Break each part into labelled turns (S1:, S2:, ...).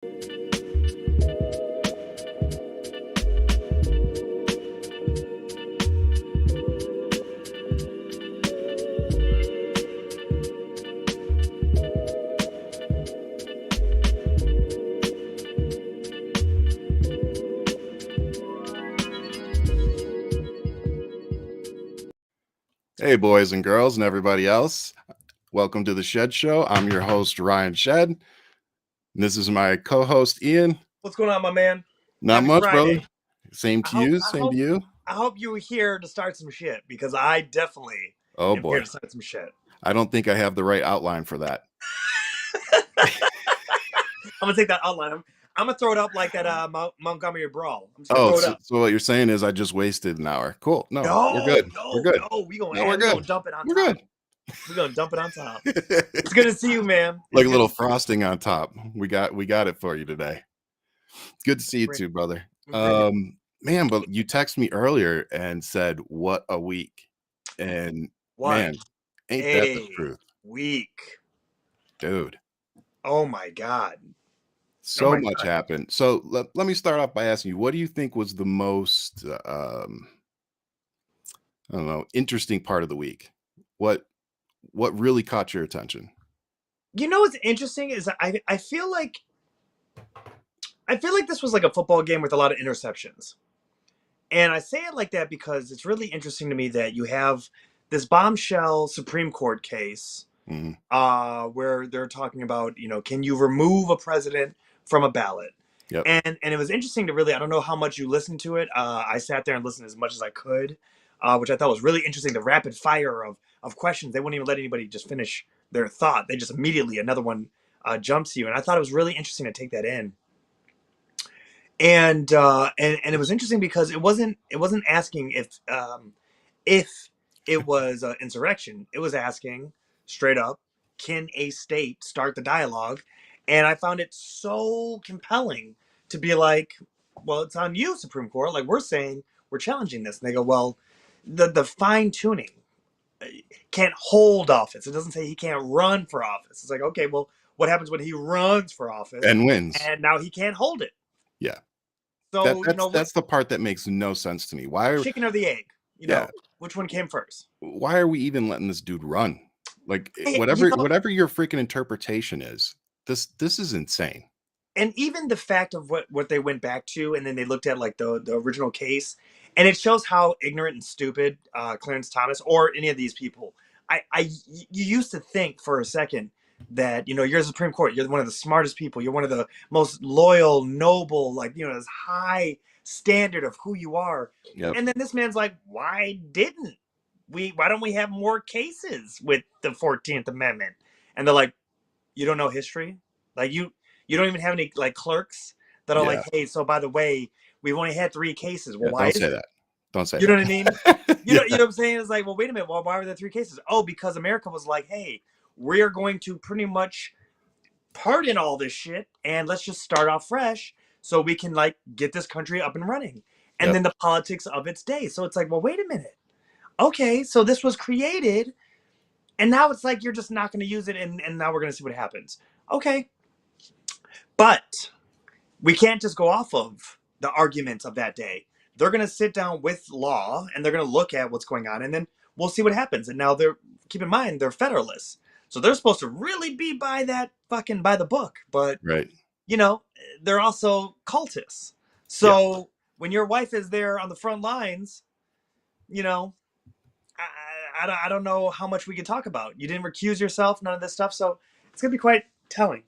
S1: Hey, boys and girls, and everybody else. Welcome to the Shead Show. I'm your host, Ryan Shed. And this is my co-host, Ian.
S2: What's going on, my man?
S1: Not
S2: Happy
S1: much,
S2: Friday.
S1: brother. Same to you. Same to you.
S2: I hope you were here to start some shit, because I definitely
S1: am
S2: here to start some shit.
S1: I don't think I have the right outline for that.
S2: I'm gonna take that outline. I'm gonna throw it up like that Montgomery Brawl.
S1: So what you're saying is I just wasted an hour. Cool. No, we're good. We're good.
S2: We're gonna dump it on top.
S1: Good.
S2: We're gonna dump it on top. It's good to see you, man.
S1: Like a little frosting on top. We got it for you today. Good to see you too, brother. Man, but you texted me earlier and said, "What a week!" And man, ain't that the truth?
S2: Week,
S1: dude.
S2: Oh my God.
S1: So much happened. So let me start off by asking you, what do you think was the most, I don't know, interesting part of the week? What really caught your attention?
S2: You know what's interesting is I feel like this was like a football game with a lot of interceptions. And I say it like that because it's really interesting to me that you have this bombshell Supreme Court case where they're talking about, can you remove a president from a ballot?
S1: Yep.
S2: And it was interesting to really, I don't know how much you listened to it. I sat there and listened as much as I could, which I thought was really interesting. The rapid fire of questions. They wouldn't even let anybody just finish their thought. They just immediately, another one jumps you. And I thought it was really interesting to take that in. And it was interesting because it wasn't asking if it was an insurrection. It was asking straight up, can a state start the dialogue? And I found it so compelling to be like, well, it's on you, Supreme Court. Like, we're saying we're challenging this. And they go, well, the fine tuning can't hold office. It doesn't say he can't run for office. It's like, okay, well, what happens when he runs for office
S1: and wins?
S2: And now he can't hold it.
S1: Yeah.
S2: So
S1: that's the part that makes no sense to me. Why
S2: chicken or the egg? Which one came first?
S1: Why are we even letting this dude run? Like, whatever your freaking interpretation is, this is insane.
S2: And even the fact of what they went back to, and then they looked at like the original case, and it shows how ignorant and stupid Clarence Thomas or any of these people. You used to think for a second that you're the Supreme Court, you're one of the smartest people, you're one of the most loyal, noble, like this high standard of who you are.
S1: Yep.
S2: And then this man's like, why don't we have more cases with the 14th Amendment? And they're like, you don't know history? Like you don't even have any like clerks that are like, hey, so by the way, we've only had 3 cases. Well, why
S1: don't say that? Don't say
S2: that. You know what I mean? You know what I'm saying? It's like, well, wait a minute. Well, why were there 3 cases? Oh, because America was like, hey, we are going to pretty much pardon all this shit and let's just start off fresh so we can like get this country up and running. And then the politics of its day. So it's like, well, wait a minute. Okay, so this was created and now it's like you're just not going to use it and now we're going to see what happens. Okay. But we can't just go off of the arguments of that day. They're going to sit down with law and they're going to look at what's going on and then we'll see what happens. And now keep in mind, they're Federalists. So they're supposed to really be by the book, but they're also cultists. So when your wife is there on the front lines, I don't know how much we could talk about. You didn't recuse yourself, none of this stuff. So it's going to be quite telling.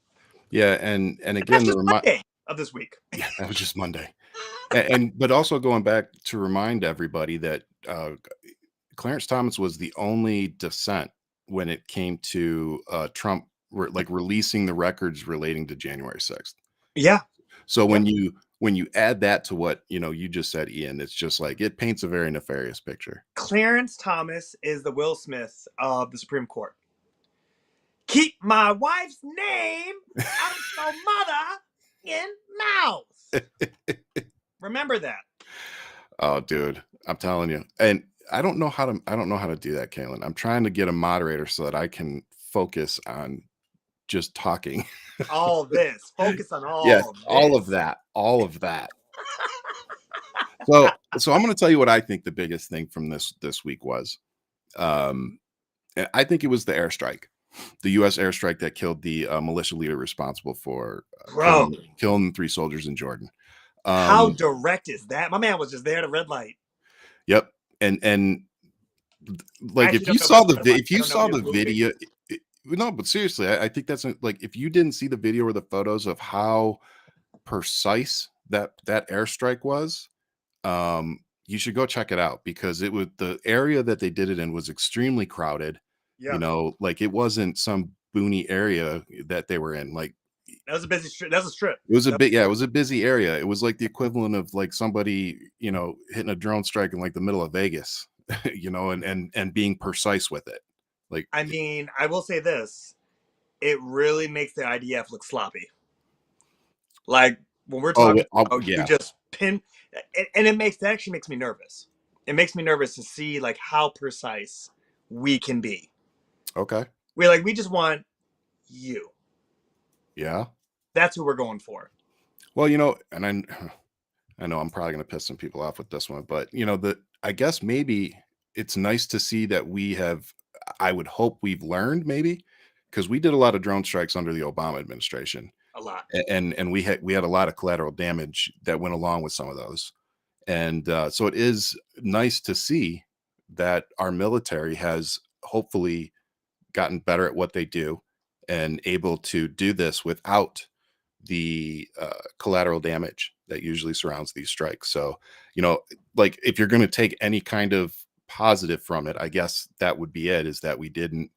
S1: Yeah. And again,
S2: that's just Monday of this week.
S1: Yeah, that was just Monday. But also going back to remind everybody that Clarence Thomas was the only dissent when it came to Trump releasing the records relating to January 6th.
S2: Yeah.
S1: So when you add that to what you just said, Ian, it's just like it paints a very nefarious picture.
S2: Clarence Thomas is the Will Smith of the Supreme Court. Keep my wife's name out of your mother in mouth. Remember that.
S1: Oh, dude, I'm telling you. And I don't know how to do that, Kaylin. I'm trying to get a moderator so that I can focus on just talking.
S2: All this. Focus on
S1: Yes,
S2: all
S1: all of
S2: this.
S1: that, all of that. So I'm going to tell you what I think the biggest thing from this week was. I think it was the airstrike, the U.S. airstrike that killed the militia leader responsible for
S2: Bro,
S1: killing 3 soldiers in Jordan.
S2: how direct is that? My man was just there at a red light.
S1: Yep, and
S2: I
S1: like
S2: actually
S1: if you
S2: don't know
S1: saw
S2: if it was a red light.
S1: if
S2: I
S1: you
S2: don't know
S1: saw
S2: if he
S1: the
S2: was moving.
S1: video, no, but seriously, I think that's like if you didn't see the video or the photos of how precise that airstrike was, you should go check it out because it was the area that they did it in was extremely crowded.
S2: Yeah,
S1: Like it wasn't some boony area that they were in. Like
S2: that was a busy strip. That was a strip.
S1: it was a bit, yeah, it was a busy area. It was like the equivalent of like somebody, hitting a drone strike in like the middle of Vegas, and being precise with it. Like,
S2: I mean, I will say this: it really makes the IDF look sloppy. Like when we're talking about you
S1: yeah,
S2: just pin, and that actually makes me nervous. It makes me nervous to see like how precise we can be.
S1: okay,
S2: We just want you.
S1: yeah.
S2: That's who we're going for.
S1: Well, and I know I'm probably going to piss some people off with this one, but I guess maybe it's nice to see that we have. I would hope we've learned maybe because we did a lot of drone strikes under the Obama administration,
S2: A lot.
S1: and we had a lot of collateral damage that went along with some of those, and so it is nice to see that our military has hopefully gotten better at what they do and able to do this without the collateral damage that usually surrounds these strikes. So, like if you're going to take any kind of positive from it, I guess that would be it, is that we didn't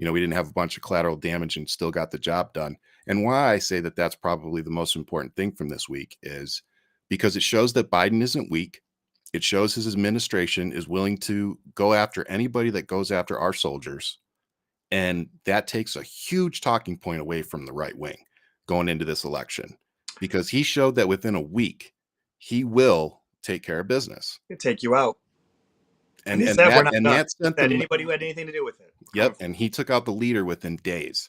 S1: have a bunch of collateral damage and still got the job done. And why I say that that's probably the most important thing from this week is because it shows that Biden isn't weak. It shows his administration is willing to go after anybody that goes after our soldiers. And that takes a huge talking point away from the right wing going into this election, because he showed that within a week, he will take care of business.
S2: He'll take you out.
S1: And
S2: he said we're not
S1: and
S2: done.
S1: that sent
S2: That
S1: them,
S2: anybody who had anything to do with it.
S1: yep. And he took out the leader within days.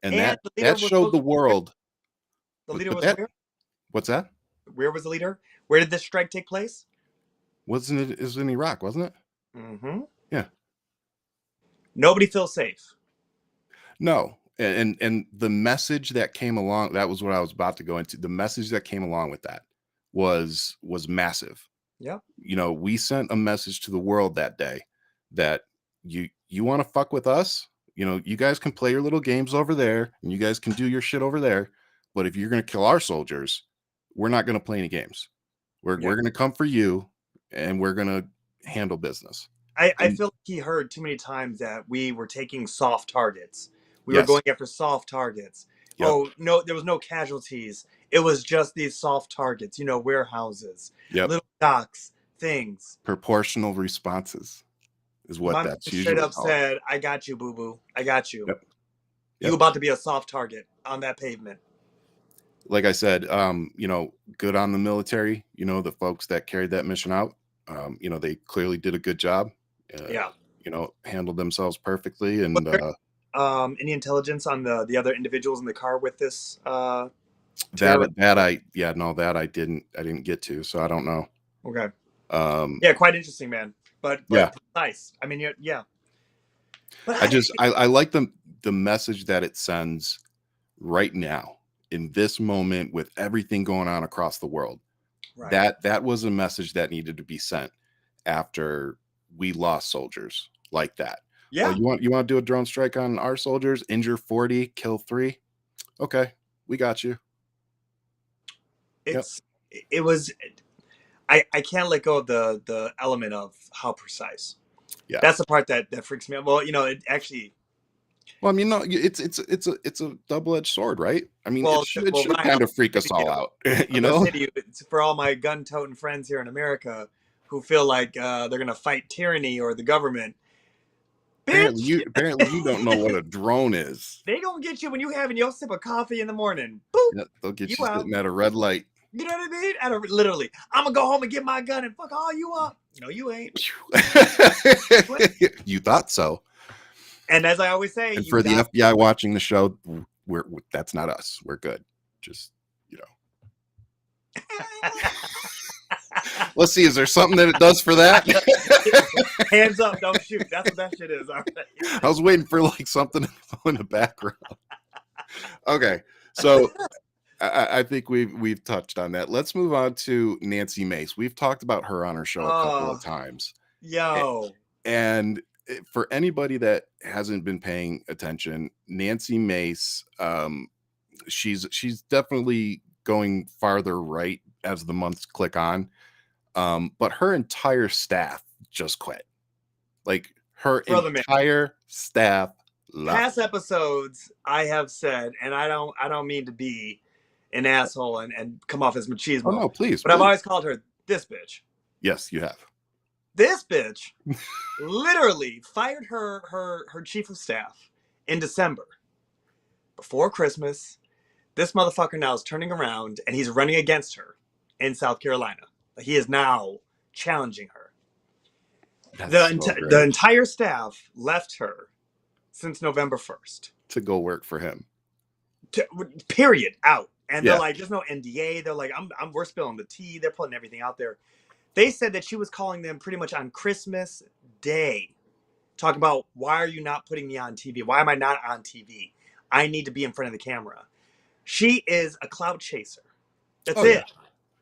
S1: And
S2: the leader
S1: that showed the world.
S2: The leader was where?
S1: What's that?
S2: Where was the leader? Where did this strike take place?
S1: Wasn't it? It was in Iraq, wasn't it?
S2: Mm-hmm.
S1: Yeah.
S2: Nobody feels safe.
S1: No. And the message that came along, that was what I was about to go into. The message that came along with that was massive.
S2: Yeah.
S1: We sent a message to the world that day that you want to fuck with us, you guys can play your little games over there and you guys can do your shit over there. But if you're going to kill our soldiers, we're not going to play any games. We're going to come for you and we're going to handle business.
S2: I feel like he heard too many times that we were taking soft targets. We were going after soft targets. Yep. Oh, no, there was no casualties. It was just these soft targets, warehouses, little docks, things.
S1: Proportional responses is what that's usually
S2: straight up
S1: called.
S2: Said, I got you, boo-boo. I got you.
S1: Yep.
S2: You about to be a soft target on that pavement.
S1: Like I said, good on the military, the folks that carried that mission out. They clearly did a good job. Handled themselves perfectly. And
S2: any intelligence on the other individuals in the car with this?
S1: that I didn't get to, so I don't know.
S2: Okay. Quite interesting, man. But precise. I mean, yeah. But
S1: I like the message that it sends right now in this moment with everything going on across the world. Right. That was a message that needed to be sent after we lost soldiers like that.
S2: Yeah.
S1: You want to do a drone strike on our soldiers, injure 40, kill 3? Okay, we got you.
S2: It was. I can't let go of the element of how precise. Yeah, that's the part that freaks me out. Well, it actually.
S1: Well, I mean, no, it's a double-edged sword, right? I mean, it should kind of freak us all out,
S2: It's for all my gun-toting friends here in America who feel like they're gonna fight tyranny or the government.
S1: Apparently you don't know what a drone is.
S2: They gonna get you when you having your sip of coffee in the morning. Boop.
S1: Yeah, they'll get you sitting at a red light.
S2: You know what I mean? Literally, I'm gonna go home and get my gun and fuck all you up. No, you ain't.
S1: You thought so.
S2: And as I always say,
S1: and for the FBI watching the show, that's not us. We're good. Just, let's see. Is there something that it does for that?
S2: Hands up, don't shoot. That's what that shit is. All right.
S1: I was waiting for like something in the background. Okay, so I think we've touched on that. Let's move on to Nancy Mace. We've talked about her on our show a couple of times.
S2: Yo.
S1: And for anybody that hasn't been paying attention, Nancy Mace, she's definitely going farther right as the months click on. But her entire staff just quit. Like her entire staff left.
S2: Past episodes, I have said, and I don't mean to be an asshole and come off as machismo.
S1: Oh no, please.
S2: But I've always called her this bitch.
S1: Yes, you have.
S2: This bitch literally fired her chief of staff in December before Christmas. This motherfucker now is turning around and he's running against her in South Carolina. He is now challenging her. The entire staff left her since November 1st.
S1: To go work for him.
S2: Period. Out. And they're like, there's no NDA. They're like, we're spilling the tea. They're putting everything out there. They said that she was calling them pretty much on Christmas Day. Talk about, why are you not putting me on TV? Why am I not on TV? I need to be in front of the camera. She is a clout chaser. That's it.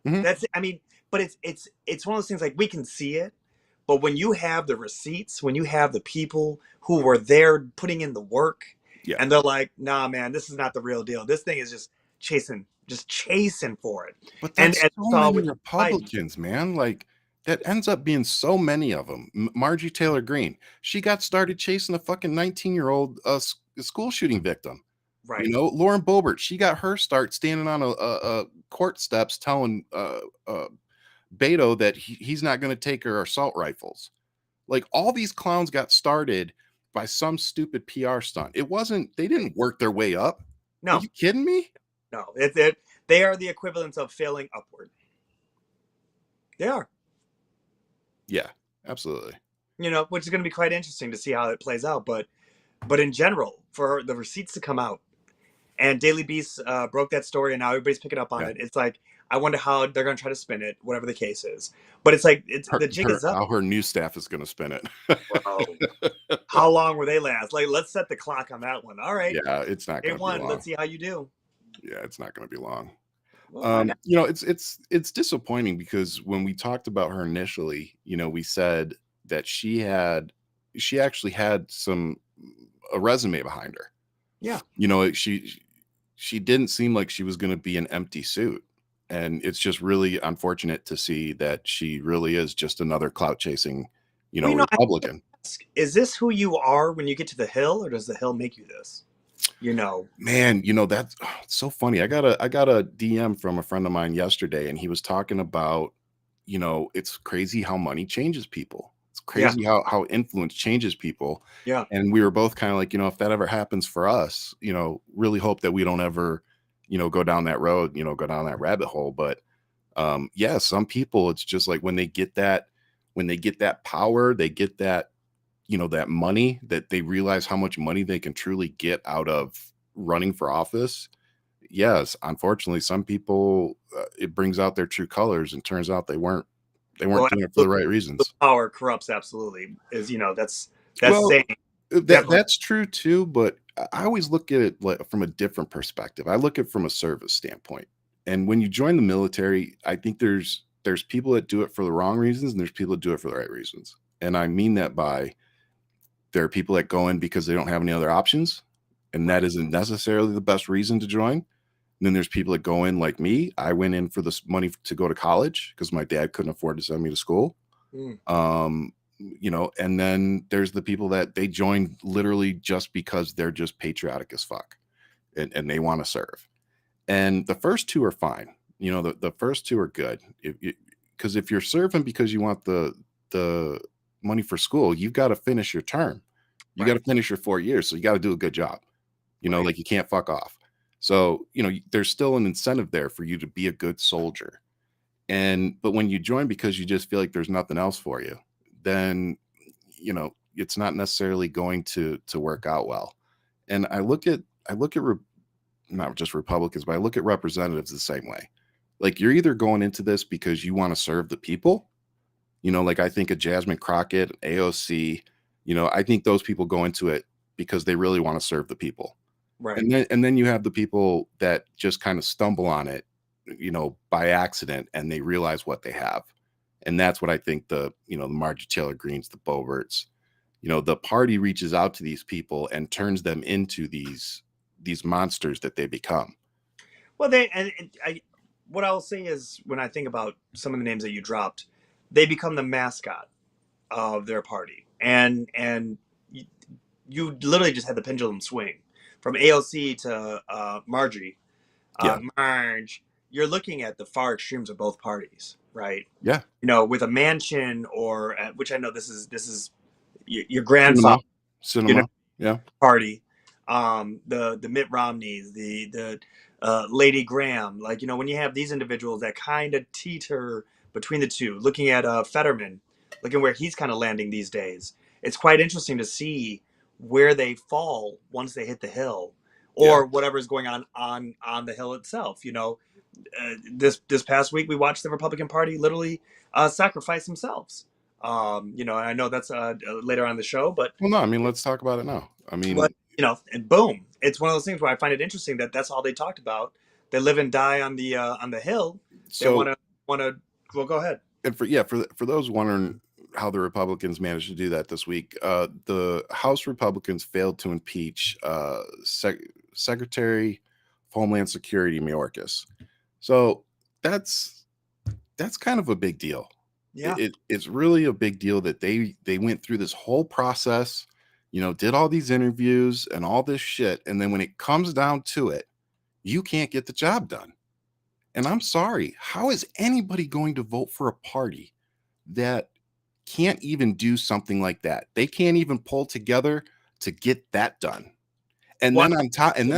S2: Yeah. Mm-hmm. That's it. I mean, but it's one of those things, like, we can see it, but when you have the receipts, when you have the people who were there putting in the work, and they're like, nah, man, this is not the real deal. This thing is just chasing for it.
S1: But that's so many Republicans, man. Like, that ends up being so many of them. Marjorie Taylor Greene, she got started chasing a fucking 19-year-old school shooting victim. Right. You know, Lauren Boebert, she got her start standing on a court steps telling Beto that he's not going to take her assault rifles. Like, all these clowns got started by some stupid PR stunt. It wasn't, they didn't work their way up. No. Are you kidding me?
S2: No, they are the equivalent of failing upward. They are.
S1: Yeah, absolutely.
S2: You know, which is going to be quite interesting to see how it plays out. But in general, for the receipts to come out, and Daily Beast broke that story, and now everybody's picking up on it. It's like, I wonder how they're going to try to spin it, whatever the case is. But it's like, the jig is up.
S1: How her new staff is going to spin it.
S2: Wow. How long will they last? Like, let's set the clock on that one. All right.
S1: Yeah, it's not going to be long.
S2: Let's see how you do.
S1: Yeah, it's not going to be long. You know, it's disappointing, because when we talked about her initially, you know, we said that she actually had a resume behind her.
S2: Yeah.
S1: You know, she didn't seem like she was going to be an empty suit. And it's just really unfortunate to see that she really is just another clout chasing, Republican.
S2: Is this who you are when you get to the Hill, or does the Hill make you this? You know,
S1: man, that's it's so funny. I got a DM from a friend of mine yesterday, and he was talking about, it's crazy how money changes people. It's crazy how influence changes people.
S2: Yeah. And
S1: we were both kind of like, if that ever happens for us, really hope that we don't ever, go down that road, go down that rabbit hole. But some people, it's just like when they get that power, they get that, that money, that they realize how much money they can truly get out of running for office. Yes, unfortunately, some people, it brings out their true colors, and turns out they weren't doing it for the right reasons.
S2: The power corrupts, absolutely. That's
S1: saying. That's true too, but I always look at it from a different perspective. I look at it from a service standpoint. And when you join the military, I think there's people that do it for the wrong reasons, and there's people that do it for the right reasons. And I mean that by, there are people that go in because they don't have any other options, and that isn't necessarily the best reason to join. And then there's people that go in like me. I went in for this money to go to college because my dad couldn't afford to send me to school. And then there's the people that they join literally just because they're just patriotic as fuck, and they want to serve. And the first two are fine. The first two are good. Because if you're serving because you want the money for school, you've got to finish your term. You got to finish your 4 years. So you got to do a good job. Like, you can't fuck off. So, there's still an incentive there for you to be a good soldier. But when you join because you just feel like there's nothing else for you, then, it's not necessarily going to work out well. And I look at not just Republicans, but I look at representatives the same way. Like, you're either going into this because you want to serve the people, like I think of Jasmine Crockett, AOC, I think those people go into it because they really want to serve the people.
S2: Right.
S1: And then you have the people that just kind of stumble on it, by accident, and they realize what they have. And that's what I think the Marjorie Taylor Greenes, the Boeberts, the party reaches out to these people and turns them into these monsters that they become.
S2: Well, what I'll say is, when I think about some of the names that you dropped, they become the mascot of their party, and you literally just had the pendulum swing from AOC to Marjorie.
S1: Yeah.
S2: Marge, you're looking at the far extremes of both parties, right?
S1: Yeah.
S2: With a mansion, or which I know this is your grandfather
S1: Cinema. Yeah.
S2: party, the Mitt Romneys, the Lady Graham, when you have these individuals that kind of teeter between the two, looking at Fetterman, looking where he's kind of landing these days, it's quite interesting to see where they fall once they hit the hill, or whatever is going on the hill itself. This past week we watched the Republican Party literally sacrifice themselves. I know that's later on the show, but
S1: Well, no, I mean, let's talk about it now. I mean,
S2: and boom, it's one of those things where I find it interesting that that's all they talked about. They live and die on the hill.
S1: So
S2: they want to. Well, go ahead.
S1: And for those wondering how the Republicans managed to do that this week, the House Republicans failed to impeach Secretary of Homeland Security Mayorkas. So that's kind of a big deal.
S2: Yeah,
S1: it's really a big deal that they went through this whole process, did all these interviews and all this shit, and then when it comes down to it, you can't get the job done. And I'm sorry, how is anybody going to vote for a party that can't even do something like that? They can't even pull together to get that done. And then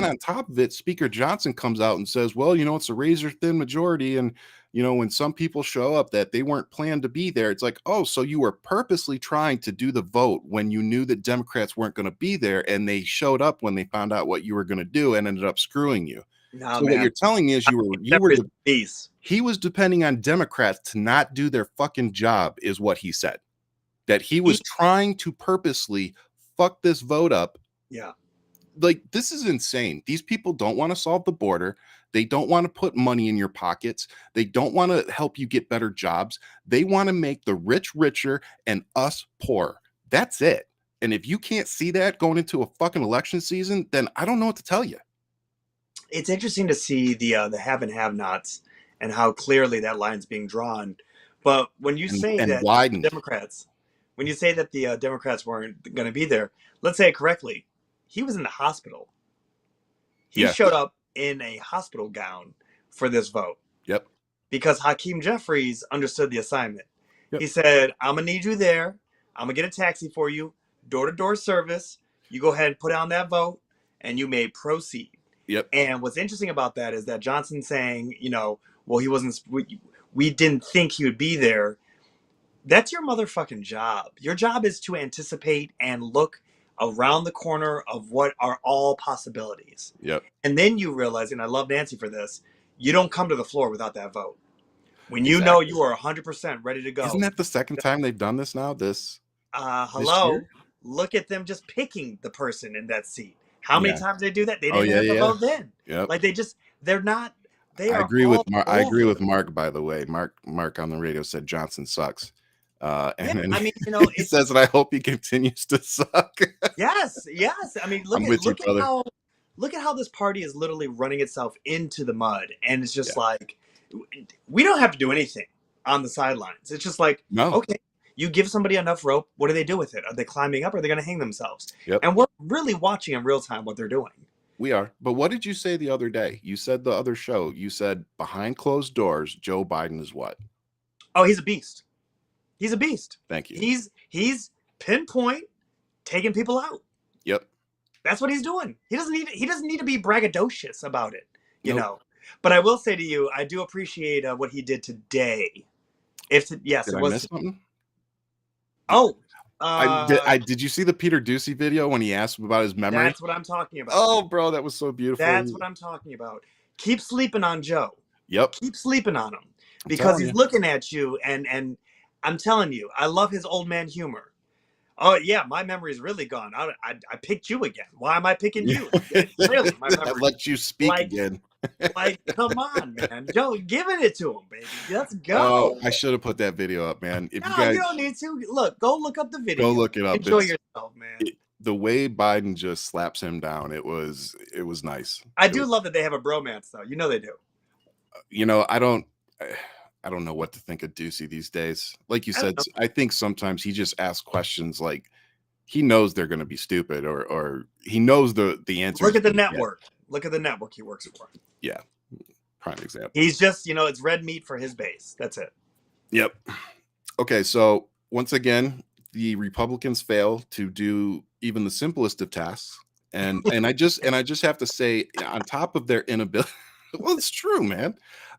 S1: on top of it, Speaker Johnson comes out and says, well, it's a razor thin majority. And, when some people show up that they weren't planned to be there, it's like, oh, so you were purposely trying to do the vote when you knew that Democrats weren't going to be there, and they showed up when they found out what you were going to do and ended up screwing you.
S2: No,
S1: so
S2: man.
S1: What you're telling me is he was depending on Democrats to not do their fucking job, is what he said. That he was trying to purposely fuck this vote up.
S2: Yeah.
S1: Like, this is insane. These people don't want to solve the border. They don't want to put money in your pockets. They don't want to help you get better jobs. They want to make the rich richer and us poor. That's it. And if you can't see that going into a fucking election season, then I don't know what to tell you.
S2: It's interesting to see the have and have-nots and how clearly that line's being drawn. But when you say that
S1: widened.
S2: when you say that the Democrats weren't going to be there, let's say it correctly. He was in the hospital. He showed up in a hospital gown for this vote.
S1: Yep.
S2: Because Hakeem Jeffries understood the assignment. Yep. He said, I'm going to need you there. I'm going to get a taxi for you, door-to-door service. You go ahead and put on that vote, and you may proceed.
S1: Yep.
S2: And what's interesting about that is that Johnson saying, well, he wasn't, we didn't think he would be there. That's your motherfucking job. Your job is to anticipate and look around the corner of what are all possibilities.
S1: Yep.
S2: And then you realize, and I love Nancy for this, you don't come to the floor without that vote. When you know you are 100% ready to go.
S1: Isn't that the second time they've done this now?
S2: Hello? This look at them just picking the person in that seat. How many times they do that? They didn't have the vote then.
S1: Yep.
S2: Like they're not.
S1: I agree with Mark, by the way. Mark on the radio said Johnson sucks. Then he says, and I hope he continues to suck.
S2: Yes. I mean, look at how this party is literally running itself into the mud, and it's just like, we don't have to do anything on the sidelines. It's just like, okay, you give somebody enough rope, what do they do with it? Are they climbing up, or are they going to hang themselves?
S1: Yep.
S2: And we're really watching in real time what they're doing.
S1: We are. But what did you say the other day? You said the other show, you said behind closed doors, Joe Biden is what?
S2: Oh, he's a beast. He's a beast.
S1: Thank you.
S2: He's pinpoint taking people out.
S1: Yep.
S2: That's what he's doing. He doesn't need to be braggadocious about it, you know. But I will say to you, I do appreciate what he did today. Did
S1: I miss something?
S2: Oh,
S1: Did you see the Peter Ducey video when he asked him about his memory?
S2: That's what I'm talking about.
S1: Oh, bro, that was so beautiful.
S2: That's what I'm talking about. Keep sleeping on Joe.
S1: Yep.
S2: Keep sleeping on him
S1: I'm
S2: because
S1: telling
S2: he's
S1: you.
S2: looking at you, and I'm telling you, I love his old man humor. Oh yeah, my memory's really gone. I picked you again. Why am I picking you? Clearly, my
S1: I
S2: memory.
S1: let you speak
S2: Like,
S1: again.
S2: come on, man. Joe, giving it to him, baby. Let's
S1: Oh,
S2: go.
S1: I should have put that video up, man. If you
S2: No,
S1: guys
S2: you don't need to. Look, go look up the video.
S1: go look it up,
S2: Enjoy yourself, man.
S1: the way Biden just slaps him down, it was nice.
S2: I do love that they have a bromance, though. You know they do.
S1: You know, I don't know what to think of Ducey these days. Like you said, I think sometimes he just asks questions like he knows they're going to be stupid, or he knows the answer.
S2: Look at the network. Look at the network he works for.
S1: Yeah, prime example.
S2: He's just, it's red meat for his base. That's it.
S1: Yep. Okay, so once again, the Republicans fail to do even the simplest of tasks, and I just have to say, on top of their inability, well, it's true, man.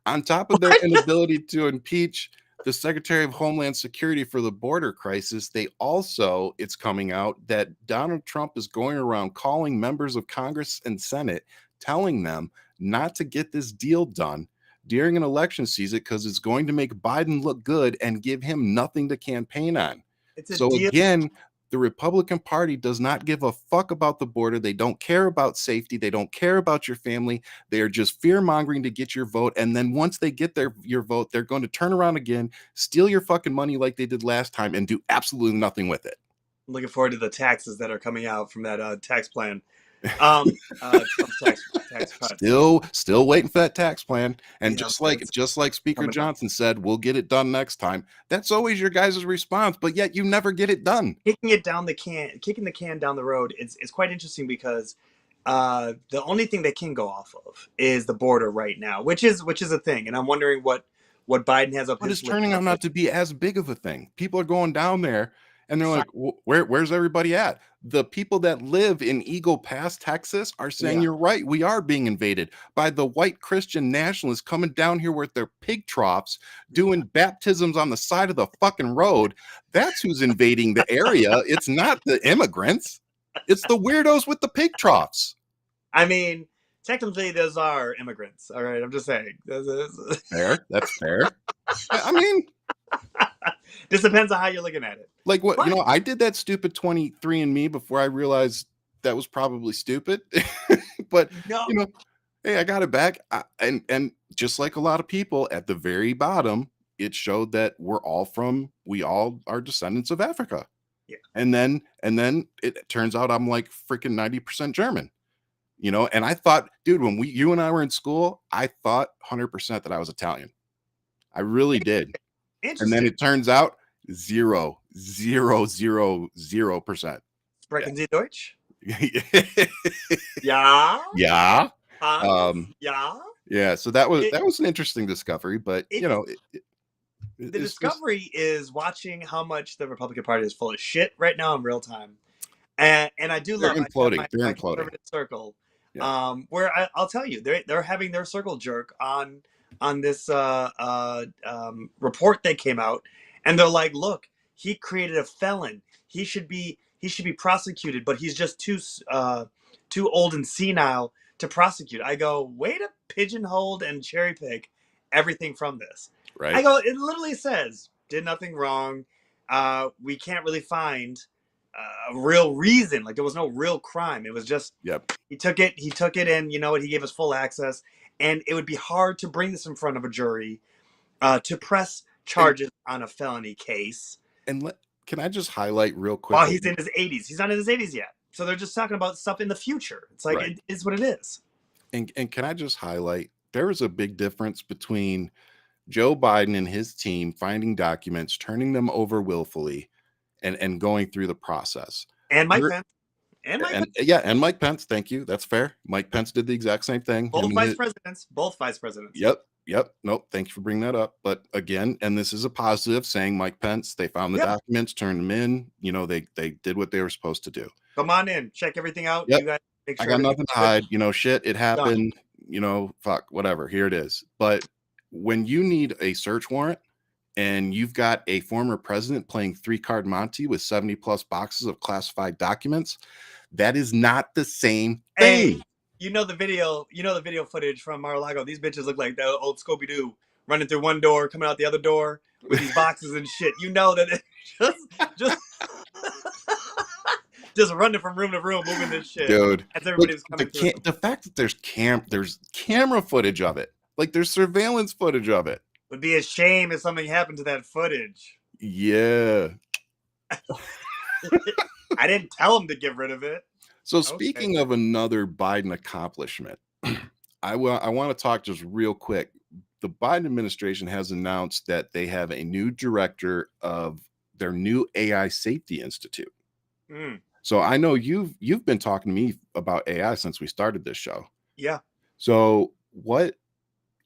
S1: On top of their inability to impeach the Secretary of Homeland Security for the border crisis, they also, it's coming out that Donald Trump is going around calling members of Congress and Senate, telling them not to get this deal done during an election season because it's going to make Biden look good and give him nothing to campaign on. So again, the Republican Party does not give a fuck about the border. They don't care about safety. They don't care about your family. They are just fear-mongering to get your vote. And then once they get your vote, they're going to turn around again, steal your fucking money like they did last time, and do absolutely nothing with it.
S2: I'm looking forward to the taxes that are coming out from that tax plan. Tax
S1: Still waiting for that tax plan. And just like Speaker Johnson said, we'll get it done next time. That's always your guys' response, but yet you never get it done.
S2: Kicking the can down the road. It's quite interesting because the only thing they can go off of is the border right now, which is a thing. And I'm wondering what Biden has up his
S1: sleeve. But it's turning out not to be as big of a thing. People are going down there and they're like, where's everybody at? The people that live in Eagle Pass, Texas are saying, you're right. We are being invaded by the white Christian nationalists coming down here with their pig troughs, doing baptisms on the side of the fucking road. That's who's invading the area. It's not the immigrants. It's the weirdos with the pig troughs.
S2: I mean, technically, those are immigrants. All right. I'm just saying.
S1: Fair. That's fair. I mean,
S2: this depends on how you're looking at it.
S1: Like what, I did that stupid 23andMe before I realized that was probably stupid. But hey, I got it back. And just like a lot of people at the very bottom, it showed that we all are descendants of Africa.
S2: Yeah.
S1: And then it turns out I'm like freaking 90% German. And I thought, dude, when you and I were in school, I thought 100% that I was Italian. I really did. And then it turns out 0.000%.
S2: Sprechen Sie Deutsch?
S1: Yeah.
S2: Yeah.
S1: Yeah. So that was an interesting discovery, but
S2: the discovery is watching how much the Republican Party is full of shit right now in real time, and I do love
S1: imploding. They're
S2: imploding. Circle, where I'll tell you, they're having their circle jerk on this report that came out, and they're like, look, he created a felon. He should be prosecuted, but he's just too old and senile to prosecute. I go, way to pigeonhole and cherry pick everything from this.
S1: Right.
S2: I go, it literally says did nothing wrong. We can't really find a real reason. Like there was no real crime. It was just he took it, and you know what? He gave us full access. And it would be hard to bring this in front of a jury to press charges on a felony case.
S1: And can I just highlight real quick?
S2: While he's in his 80s. He's not in his 80s yet. So they're just talking about stuff in the future. It's like, it is what it is.
S1: And can I just highlight, there is a big difference between Joe Biden and his team finding documents, turning them over willfully, and going through the process.
S2: And Mike Pence.
S1: And Mike Pence. Thank you. That's fair. Mike Pence did the exact same thing.
S2: Both vice presidents.
S1: Yep. Nope. Thank you for bringing that up. But again, and this is a positive, saying Mike Pence, they found the documents, turned them in. They did what they were supposed to do.
S2: Come on in, check everything out.
S1: Yep.
S2: You guys make sure
S1: I got nothing to hide. Shit, it happened. Fuck, whatever. Here it is. But when you need a search warrant and you've got a former president playing three-card Monte with 70 plus boxes of classified documents. That is not the same
S2: Hey,
S1: thing.
S2: the video footage from Mar-a-Lago. These bitches look like the old Scooby-Doo running through one door, coming out the other door with these boxes and shit. You know that it's just just running from room to room, moving this shit
S1: Dude,
S2: as
S1: like
S2: everybody's coming through.
S1: the fact that there's camera footage of it, like there's surveillance footage of it.
S2: Would be a shame if something happened to that footage.
S1: Yeah.
S2: I didn't tell them to get rid of it.
S1: So speaking of another Biden accomplishment, I want to talk just real quick. The Biden administration has announced that they have a new director of their new AI Safety Institute.
S2: Mm.
S1: So I know you've been talking to me about AI since we started this show.
S2: Yeah.
S1: So what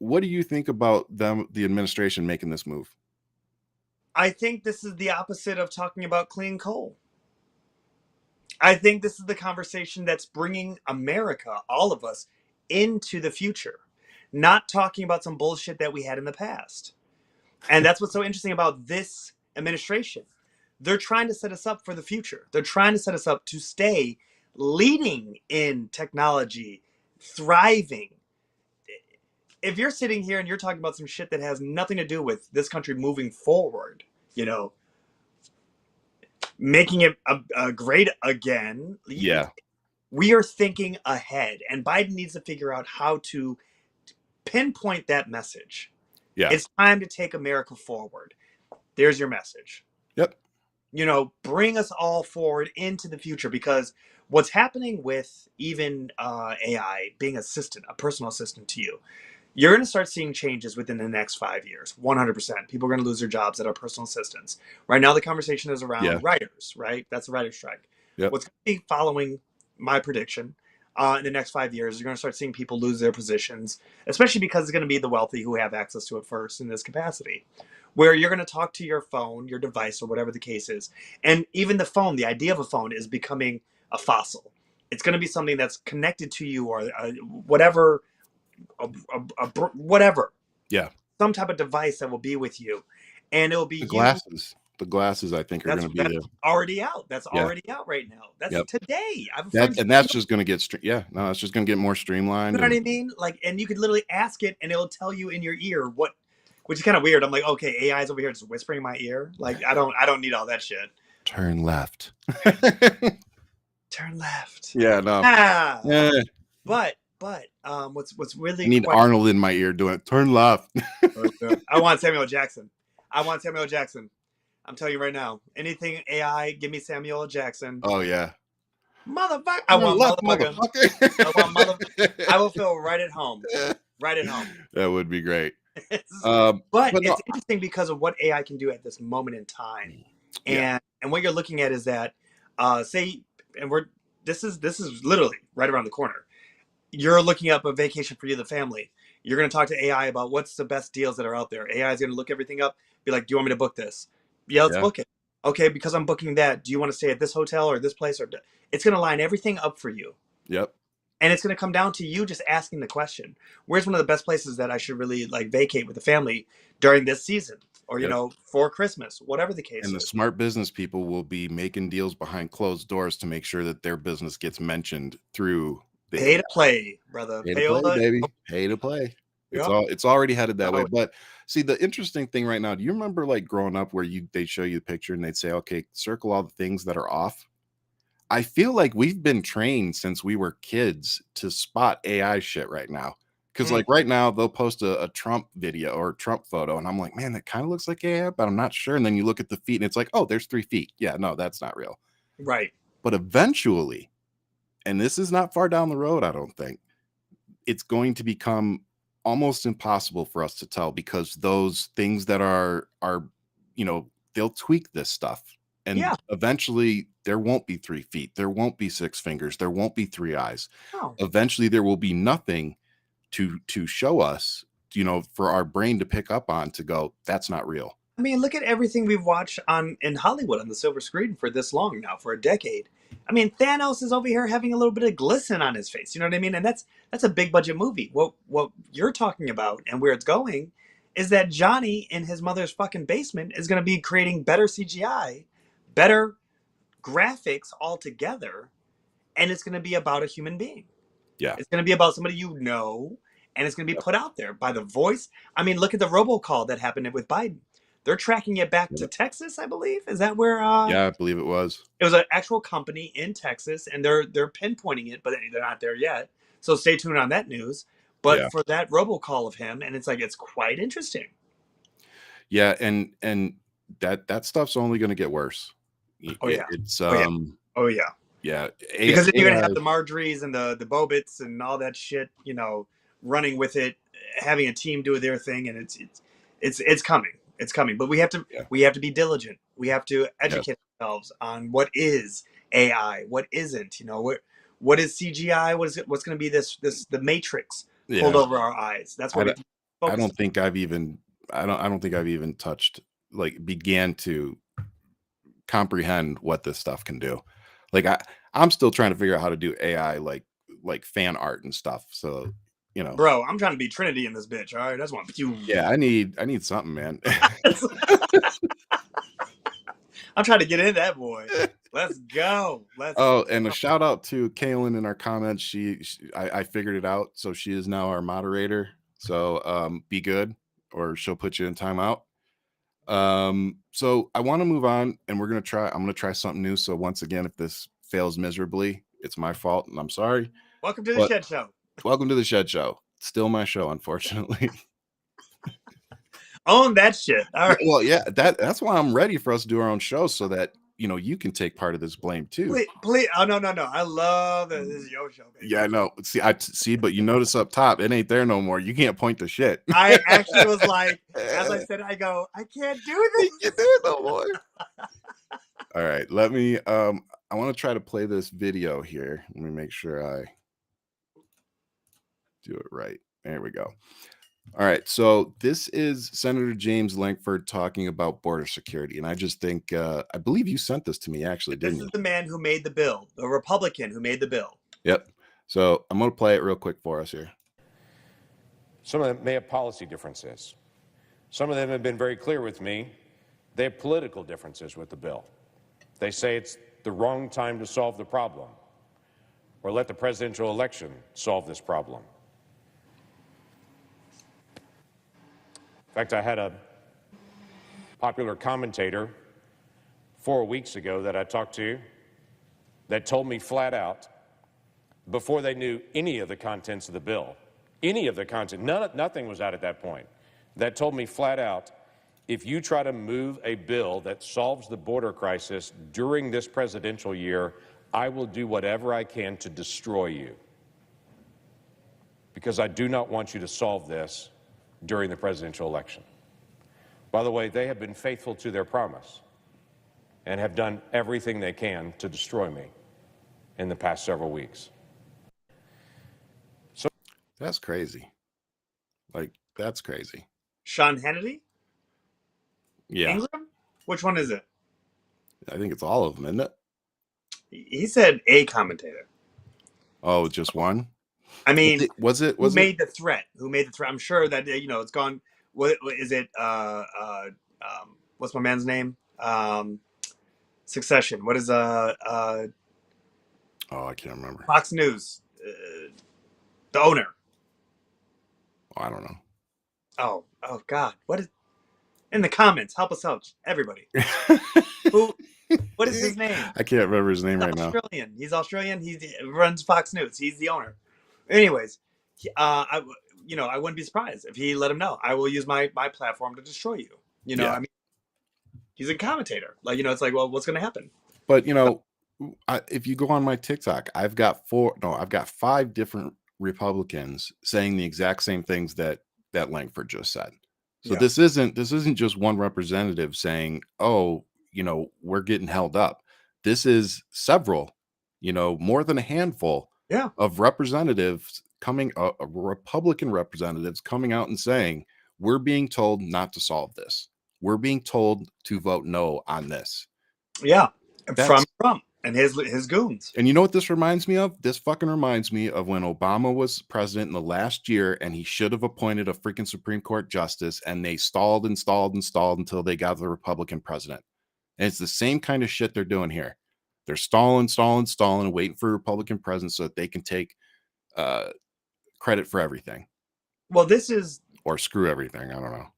S1: do you think about the administration making this move?
S2: I think this is the opposite of talking about clean coal. I think this is the conversation that's bringing America, all of us, into the future, not talking about some bullshit that we had in the past. And that's what's so interesting about this administration. They're trying to set us up for the future. They're trying to set us up to stay leading in technology, thriving. If you're sitting here and you're talking about some shit that has nothing to do with this country moving forward, making it great again.
S1: Yeah.
S2: We are thinking ahead, and Biden needs to figure out how to pinpoint that message.
S1: Yeah.
S2: It's time to take America forward. There's your message.
S1: Yep.
S2: Bring us all forward into the future, because what's happening with even AI being a personal assistant to you, you're going to start seeing changes within the next 5 years. 100%. People are going to lose their jobs that are personal assistants. Right now, the conversation is around writers, right? That's the writer's strike.
S1: Yep.
S2: What's going to be following my prediction in the next 5 years, you're going to start seeing people lose their positions, especially because it's going to be the wealthy who have access to it first in this capacity, where you're going to talk to your phone, your device, or whatever the case is. And even the phone, the idea of a phone is becoming a fossil. It's going to be something that's connected to you, or whatever, whatever.
S1: Yeah.
S2: Some type of device that will be with you. And it'll be
S1: glasses. The glasses, I think, are going to be
S2: already out. That's already out right now. That's today.
S1: That's just going to get it's just going to get more streamlined.
S2: You know what I mean? Like, and you could literally ask it, and it'll tell you in your ear which is kind of weird. I'm like, okay, AI's over here just whispering in my ear. Like, I don't need all that shit.
S1: Turn left.
S2: Turn left.
S1: Yeah, no.
S2: Yeah. But what's really,
S1: I need Arnold in my ear doing it. Turn left.
S2: I want Samuel Jackson. I'm telling you right now, anything AI, give me Samuel Jackson.
S1: Oh yeah.
S2: Motherfucker. I want motherfucker. I will feel right at home. Right at home.
S1: That would be great.
S2: But it's interesting because of what AI can do at this moment in time. And what you're looking at is that this is literally right around the corner. You're looking up a vacation for you, the family. You're going to talk to AI about what's the best deals that are out there. AI is going to look everything up, be like, do you want me to book this? Yeah, let's book it. Okay, because I'm booking that. Do you want to stay at this hotel or this place? It's going to line everything up for you.
S1: Yep.
S2: And it's going to come down to you just asking the question, where's one of the best places that I should really vacate with the family during this season? Or, for Christmas, whatever the case is.
S1: And the smart business people will be making deals behind closed doors to make sure that their business gets mentioned through the
S2: pay to play, brother.
S1: Pay to play, baby. Pay to play. It's already headed that way. But see, the interesting thing right now, do you remember growing up where they show you the picture and they'd say, okay, circle all the things that are off? I feel like we've been trained since we were kids to spot AI shit right now. Because right now they'll post a Trump video or Trump photo, and I'm like, man, that kind of looks like AI, but I'm not sure. And then you look at the feet and it's like, oh, there's 3 feet. Yeah, no, that's not real.
S2: Right.
S1: But eventually, and this is not far down the road, I don't think, it's going to become almost impossible for us to tell, because those things that are they'll tweak this stuff. And eventually there won't be 3 feet. There won't be 6 fingers. There won't be 3 eyes. Oh. Eventually there will be nothing to show us, for our brain to pick up on, to go, that's not real.
S2: I mean, look at everything we've watched in Hollywood on the silver screen for this long now, for a decade. I mean, Thanos is over here having a little bit of glisten on his face. You know what I mean? And that's a big budget movie. What you're talking about and where it's going is that Johnny in his mother's fucking basement is going to be creating better CGI, better graphics altogether, and it's going to be about a human being.
S1: Yeah.
S2: It's going to be about somebody you know, and it's going to be
S1: Yep.
S2: put out there by the voice. I mean, look at the robocall that happened with Biden. They're tracking it back to
S1: Yep.
S2: Texas, I believe. Is that where?
S1: Yeah, I believe it was.
S2: It was an actual company in Texas, and they're pinpointing it, but they're not there yet. So stay tuned on that news. But
S1: Yeah.
S2: for that robocall of him, and it's quite interesting.
S1: Yeah, and that stuff's only going to get worse.
S2: Oh yeah.
S1: It's
S2: Oh yeah. Oh yeah.
S1: yeah,
S2: Because then you're gonna
S1: AI,
S2: have the Marjories and the Bobits and all that shit, running with it, having a team do their thing, and it's coming. It's coming. But
S1: yeah,
S2: we have to be diligent. We have to
S1: yes,
S2: educate ourselves on what is AI, what isn't. What is CGI? What is it? What's going to be the Matrix pulled
S1: yeah.
S2: over our eyes? That's what
S1: I
S2: we
S1: don't,
S2: have to
S1: I
S2: focus
S1: don't think I've even I don't think I've even touched like began to comprehend what this stuff can do. Like I'm still trying to figure out how to do AI like fan art and stuff. So,
S2: on. Bro, I'm trying to be Trinity in this bitch. All right, that's what you.
S1: yeah, I need something, man.
S2: I'm trying to get in that boy. Let's go. Let's
S1: Oh, and a
S2: go.
S1: shout out to Kaylin in our comments. I figured it out, so she is now our moderator. So be good, or she'll put you in timeout. So I want to move on, and I'm gonna try something new. So once again, if this fails miserably, it's my fault, and I'm sorry.
S2: Welcome to the
S1: But
S2: Shed Show.
S1: welcome to the Shed Show. Still my show, unfortunately.
S2: Own that shit. All right.
S1: Well, yeah, that's why I'm ready for us to do our own show, so that you can take part of this blame too.
S2: Please. Oh no. I love that this is your show, baby.
S1: Yeah, I know. See, but you notice up top, it ain't there no more. You can't point to shit.
S2: I actually was like, as I said, I go, I can't do this.
S1: You can't do it no more. All right, let me. I want to try to play this video here. Let me make sure I do it right. There we go. All right, so this is Senator James Lankford talking about border security, and I just think I believe you sent this to me, actually,
S2: This
S1: didn't
S2: is
S1: you?
S2: the man who made the bill, the Republican who made the bill.
S1: Yep. So I'm going to play it real quick for us here.
S3: Some of them may have policy differences. Some of them have been very clear with me. They have political differences with the bill. They say it's the wrong time to solve the problem, or let the presidential election solve this problem. In fact, I had a popular commentator 4 weeks ago that I talked to that told me flat out, before they knew any of the contents of the bill, nothing was out at that point, that told me flat out, if you try to move a bill that solves the border crisis during this presidential year, I will do whatever I can to destroy you, because I do not want you to solve this during the presidential election. By the way, they have been faithful to their promise and have done everything they can to destroy me in the past several weeks. So
S1: That's crazy. Like, that's crazy.
S2: Sean Hannity?
S1: Yeah,
S2: Ingram? Which one is it?
S1: I think it's all of them, isn't it?
S2: He said a commentator.
S1: Oh, just one.
S2: I mean,
S1: Was it?
S2: who made the threat? Who made the threat? I'm sure that it's gone. What is it? What's my man's name? Succession. What is
S1: Oh, I can't remember.
S2: Fox News? The owner.
S1: Oh, I don't know.
S2: Oh God! What is in the comments? Help us out, everybody. Who? What is his name?
S1: I can't remember his name right now.
S2: Australian. He's Australian. He runs Fox News. He's the owner. Anyways, I wouldn't be surprised if he let him know. I will use my platform to destroy you.
S1: Yeah.
S2: I mean, he's a commentator. Like, it's like, well, what's going to happen?
S1: But if you go on my TikTok, I've got 5 different Republicans saying the exact same things that Langford just said. So
S2: Yeah.
S1: this isn't just one representative saying, "Oh, we're getting held up." This is several, more than a handful
S2: Yeah.
S1: of representatives Republican representatives coming out and saying, "We're being told not to solve this. We're being told to vote no on this."
S2: Yeah.
S1: That's
S2: From Trump. And his goons.
S1: And you know what this reminds me of? This fucking reminds me of when Obama was president in the last year, and he should have appointed a freaking Supreme Court justice, and they stalled and stalled and stalled until they got the Republican president. And it's the same kind of shit they're doing here. They're stalling, waiting for a Republican president so that they can take credit for everything.
S2: Well, this is...
S1: Or screw everything. I don't know.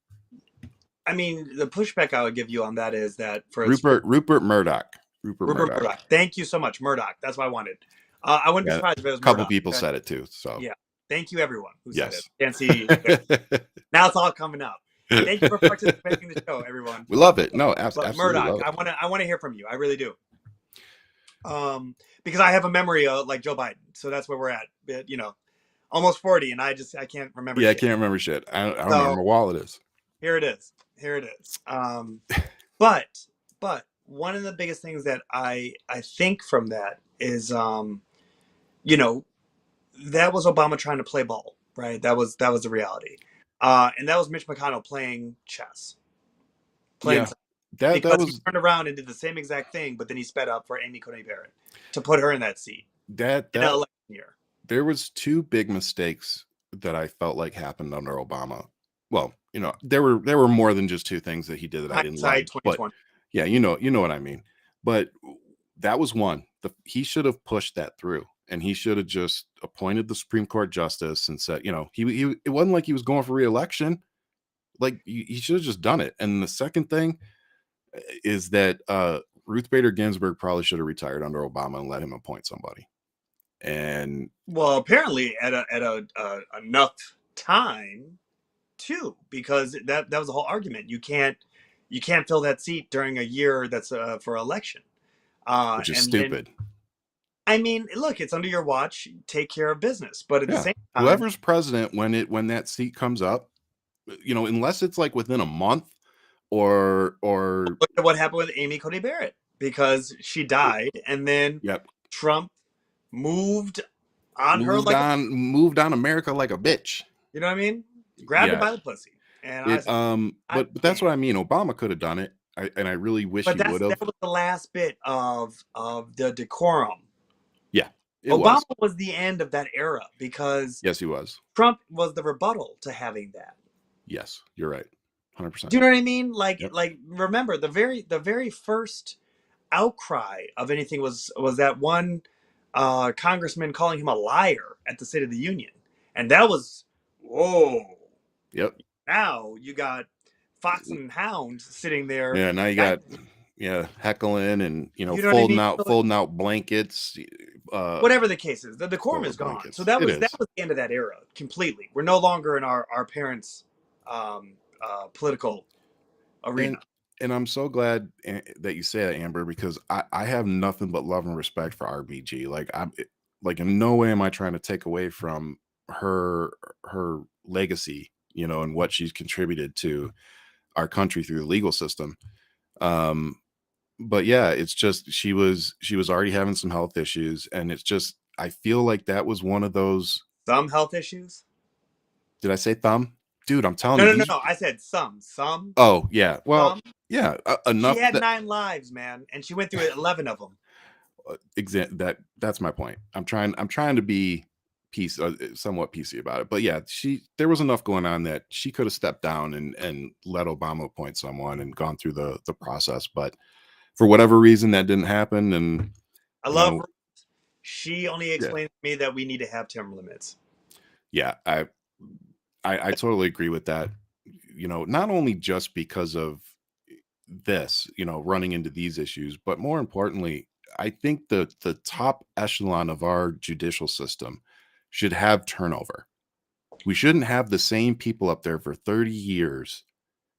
S2: I mean, the pushback I would give you on that is that for
S1: Rupert Murdoch.
S2: Rupert Murdoch. Thank you so much, Murdoch. That's what I wanted. I wouldn't be surprised if it was
S1: a couple
S2: Murdoch.
S1: people said it too. So
S2: yeah, thank you everyone who
S1: yes.
S2: said it. Can't see. Now it's all coming up. Thank you for participating in the show, everyone.
S1: We love it. No, absolutely.
S2: Murdoch, I want to hear from you. I really do. Because I have a memory of like Joe Biden, so that's where we're at. You know, almost 40, and I can't remember.
S1: Yeah,
S2: shit.
S1: I can't remember shit. I don't know where my wallet is.
S2: Here it is. But one of the biggest things that I think from that is, you know, that was Obama trying to play ball, right? That was the reality, and that was Mitch McConnell playing chess. That was he turned around and did the same exact thing, but then he sped up for Amy Coney Barrett to put her in that seat.
S1: That
S2: election year.
S1: There was two big mistakes that I felt like happened under Obama. Well, you know, there were more than just two things that he did that I didn't like. But yeah, you know what I mean. But that was one. He should have pushed that through, and he should have just appointed the Supreme Court justice and said, you know, he it wasn't like he was going for re-election. Like he should have just done it. And the second thing is that Ruth Bader Ginsburg probably should have retired under Obama and let him appoint somebody. And
S2: well, apparently at enough time too, because that was the whole argument. You can't fill that seat during a year that's for election,
S1: which is stupid.
S2: I mean, look, it's under your watch. Take care of business, but at the same time,
S1: whoever's president when that seat comes up, you know, unless it's like within a month or
S2: look at what happened with Amy Coney Barrett, because she died, and then Trump moved on America like a bitch. You know what I mean? Grabbed her by the pussy. And
S1: but that's what I mean. Obama could have done it, and I really wish he would have.
S2: That was the last bit of the decorum.
S1: Yeah,
S2: Obama was the end of that era, because
S1: yes, he was.
S2: Trump was the rebuttal to having that.
S1: Yes, you're right, 100%.
S2: Do you know what I mean? Like remember the very first outcry of anything was that one congressman calling him a liar at the State of the Union, and that was whoa.
S1: Yep.
S2: Now you got Fox and Hound sitting there.
S1: Yeah, now you got heckling and folding out blankets.
S2: Whatever the case is, the decorum is gone. Blankets. So that was the end of that era completely. We're no longer in our parents' political arena.
S1: And I'm so glad that you say that, Amber, because I have nothing but love and respect for RBG. Like in no way am I trying to take away from her legacy, you know, and what she's contributed to our country through the legal system. But yeah, it's just she was already having some health issues, and it's just I feel like that was one of those
S2: health issues.
S1: Did I say thumb? Dude, I'm telling you.
S2: No. I said some.
S1: Oh yeah. Well, yeah. Enough.
S2: She had 9 lives, man, and she went through 11 of them.
S1: That's my point. I'm trying to be somewhat PC about it, but yeah, there was enough going on that she could have stepped down and let Obama appoint someone and gone through the process, but for whatever reason that didn't happen. And
S2: I love her. She only explained to me that we need to have term limits.
S1: Yeah, I totally agree with that. You know, not only just because of this, you know, running into these issues, but more importantly, I think the top echelon of our judicial system should have turnover. We shouldn't have the same people up there for 30 years,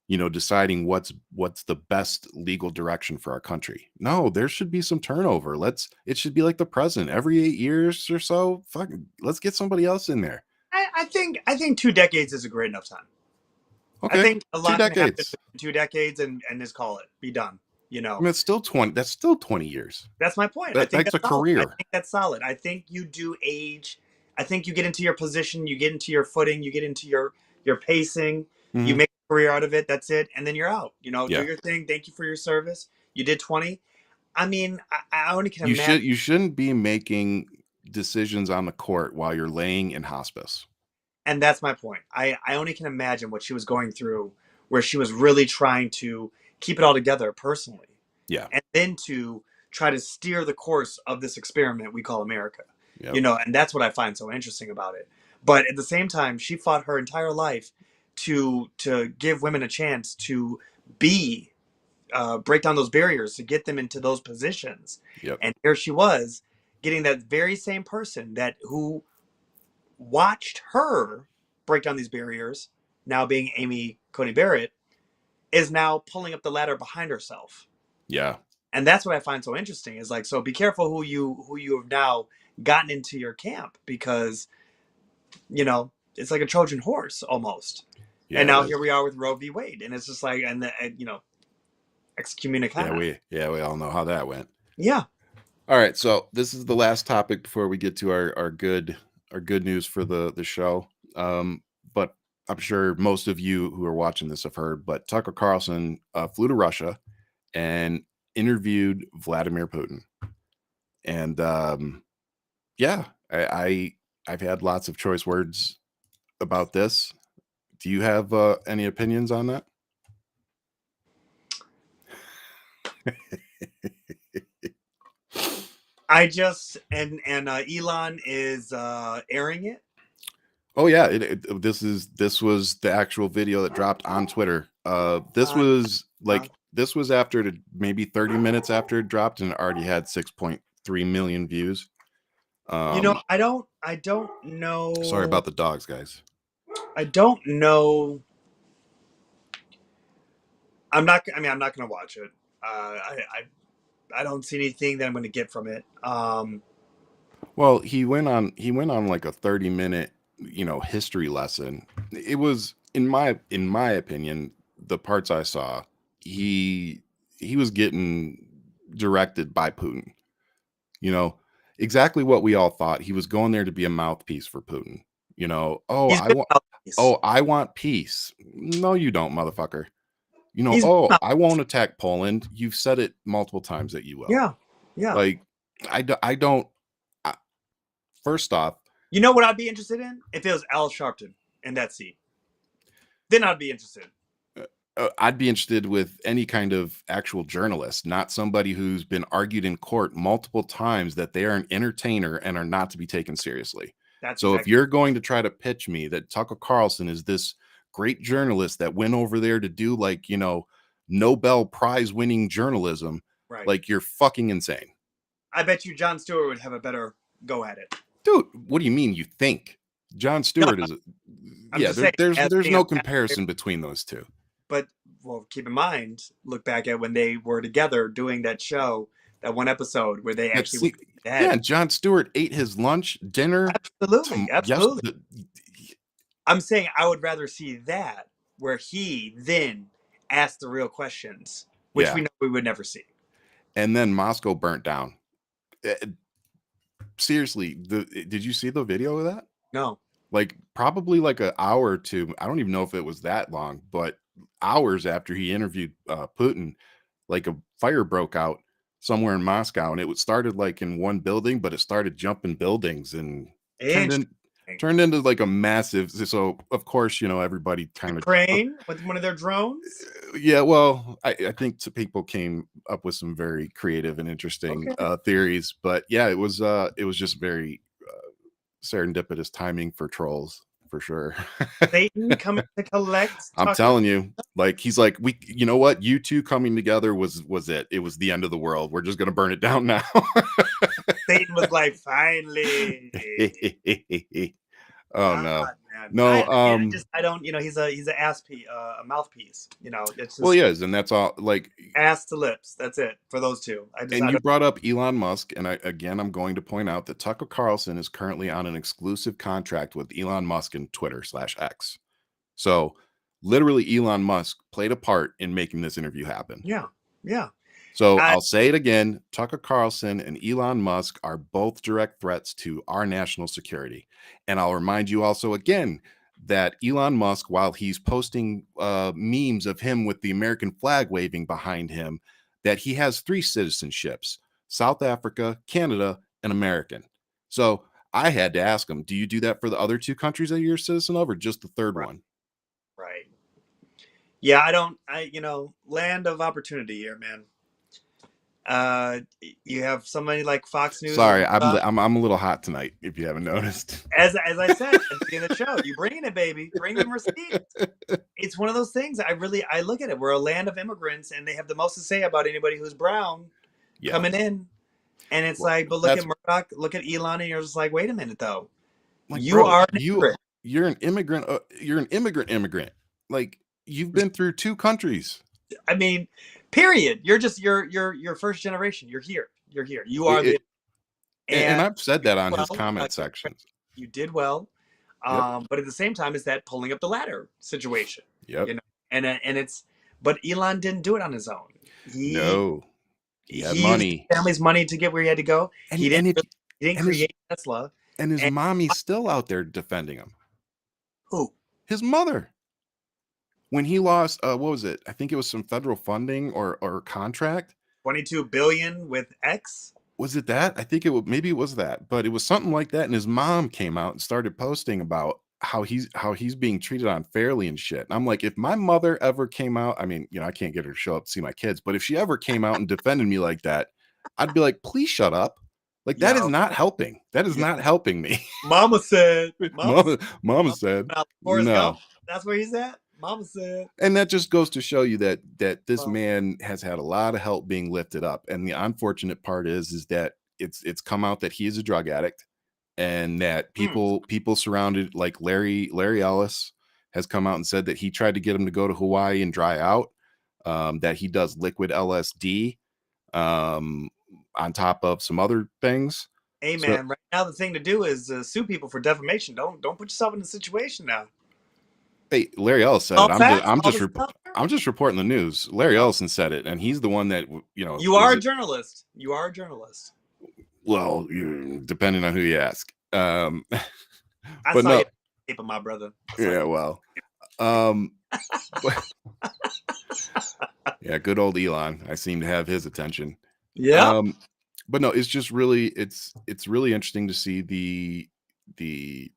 S1: you know, deciding what's the best legal direction for our country. No, there should be some turnover. It should be like the president every 8 years or so. Let's get somebody else in there.
S2: I think 2 decades is a great enough time.
S1: Okay,
S2: I think a lot
S1: 2 decades.
S2: 2 decades and just call it, be done. You know,
S1: I mean, it's still 20. That's still 20 years.
S2: That's my point.
S1: That's a career.
S2: I think that's solid. I think you do age. I think you get into your position, you get into your footing, you get into your pacing, you make a career out of it. That's it, and then you're out. You know, do your thing. Thank you for your service. You did 20. I mean, I only can imagine.
S1: You shouldn't be making decisions on the court while you're laying in hospice.
S2: And that's my point. I only can imagine what she was going through, where she was really trying to keep it all together personally.
S1: Yeah.
S2: And then to try to steer the course of this experiment we call America.
S1: Yep.
S2: And that's what I find so interesting about it. But at the same time, she fought her entire life to give women a chance to be break down those barriers, to get them into those positions.
S1: Yep.
S2: And here she was getting that very same person who watched her break down these barriers, now being Amy Coney Barrett, is now pulling up the ladder behind herself.
S1: Yeah.
S2: And that's what I find so interesting, is like, so be careful who you have now gotten into your camp, because it's like a Trojan horse almost.
S1: Yeah,
S2: and now here we are with Roe v. Wade, and it's just like, and excommunicado.
S1: Yeah, we all know how that went.
S2: Yeah.
S1: All right, so this is the last topic before we get to our good news for the show. But I'm sure most of you who are watching this have heard, but Tucker Carlson flew to Russia and interviewed Vladimir Putin. And yeah, I've had lots of choice words about this. Do you have any opinions on that?
S2: I just and Elon is airing it.
S1: Oh yeah, this was the actual video that dropped on Twitter. This was after maybe 30 minutes after it dropped, and it already had 6.3 million views.
S2: I don't know.
S1: Sorry about the dogs, guys.
S2: I don't know. I'm not going to watch it. I don't see anything that I'm going to get from it.
S1: Well, he went on like a 30-minute, history lesson. It was, in my opinion, the parts I saw, he was getting directed by Putin. Exactly what we all thought. He was going there to be a mouthpiece for Putin. I want peace. No, you don't, motherfucker. I won't attack Poland. You've said it multiple times that you will.
S2: Yeah.
S1: Like, I don't. First off,
S2: you know what I'd be interested in? If it was Al Sharpton in that seat, then I'd be interested.
S1: I'd be interested with any kind of actual journalist, not somebody who's been argued in court multiple times that they are an entertainer and are not to be taken seriously. If you're going to try to pitch me that Tucker Carlson is this great journalist that went over there to do Nobel Prize winning journalism,
S2: right,
S1: like, you're fucking insane.
S2: I bet you Jon Stewart would have a better go at it.
S1: Dude, what do you mean you think? Jon Stewart is there's no comparison between those two.
S2: But keep in mind, look back at when they were together doing that show, that one episode where they actually
S1: Jon Stewart ate his lunch, dinner.
S2: Absolutely. I'm saying I would rather see that, where he then asked the real questions, which we know we would never see.
S1: And then Moscow burnt down. Seriously, did you see the video of that?
S2: No.
S1: Probably like an hour or two. I don't even know if it was that long, but hours after he interviewed Putin, like, a fire broke out somewhere in Moscow, and it started like in one building, but it started jumping buildings and turned into like a massive. So of course, everybody kind of
S2: Ukraine with one of their drones.
S1: Yeah, well, I think people came up with some very creative and interesting theories, but yeah, it was just very serendipitous timing for trolls, for sure.
S2: Satan coming to collect.
S1: I'm telling you, he's like, you know what? You two coming together was it. It was the end of the world. We're just gonna burn it down now.
S2: Satan was like, finally.
S1: Oh no.
S2: Man.
S1: No,
S2: I don't, he's an ass piece, a mouthpiece, it's just,
S1: well, he is, and that's all, like,
S2: ass to lips. That's it for those two.
S1: You brought up Elon Musk, and I'm going to point out that Tucker Carlson is currently on an exclusive contract with Elon Musk and Twitter/X. So literally Elon Musk played a part in making this interview happen.
S2: Yeah.
S1: So I'll say it again. Tucker Carlson and Elon Musk are both direct threats to our national security. And I'll remind you also again that Elon Musk, while he's posting memes of him with the American flag waving behind him, that he has 3 citizenships: South Africa, Canada, and American. So I had to ask him, do you do that for the other 2 countries that you're a citizen of, or just the third
S2: Right.
S1: one?
S2: Right. Yeah, land of opportunity here, man. You have somebody like Fox News.
S1: Sorry, I'm a little hot tonight, if you haven't noticed.
S2: As I said at the beginning of the show, you bringing it, baby. Bring them receipts. It's one of those things. I look at it. We're a land of immigrants, and they have the most to say about anybody who's brown
S1: Yeah.
S2: coming in. And it's
S1: Well,
S2: like, but look at Murdoch, look at Elon, and you're just like, wait a minute, though.
S1: like,
S2: You
S1: bro,
S2: are an immigrant.
S1: you're an immigrant. You're an immigrant. Like, you've been through 2 countries.
S2: I mean, period. You're just you're first generation. You're here. You're here. You are
S1: And I've said that on his
S2: well,
S1: comment sections.
S2: You did well.
S1: Yep.
S2: But at the same time, it's that pulling up the ladder situation.
S1: Yep.
S2: You know, and it's, but Elon didn't do it on his own.
S1: No. He had
S2: used
S1: money.
S2: his family's money to get where he had to go.
S1: And,
S2: he didn't
S1: and
S2: create Tesla.
S1: And his mommy's still out there defending him.
S2: Who?
S1: His mother. When he lost, what was it? I think it was some federal funding or contract.
S2: 22 billion with X.
S1: Was it that? I think maybe it was that, but it was something like that. And his mom came out and started posting about how he's being treated unfairly and shit. And I'm like, if my mother ever came out, I mean, I can't get her to show up to see my kids, but if she ever came out and defended me like that, I'd be like, please shut up. Like, that is not helping. That is not helping me.
S2: Mama said.
S1: Mama said. No.
S2: That's where he's at. Mama said.
S1: And that just goes to show you that this man has had a lot of help being lifted up. And the unfortunate part is that it's come out that he is a drug addict, and that people surrounded, like Larry Ellis has come out and said that he tried to get him to go to Hawaii and dry out, that he does liquid LSD on top of some other things.
S2: Hey, man, right now the thing to do is sue people for defamation. Don't put yourself in a situation now.
S1: Hey, Larry Ellis said it. I'm just reporting the news. Larry Ellison said it, and he's the one that
S2: You are a journalist. You are a journalist.
S1: Well, depending on who you ask.
S2: I saw you tape of my brother.
S1: Yeah, well, yeah, good old Elon. I seem to have his attention.
S2: Yeah.
S1: But no, it's just really it's really interesting to see the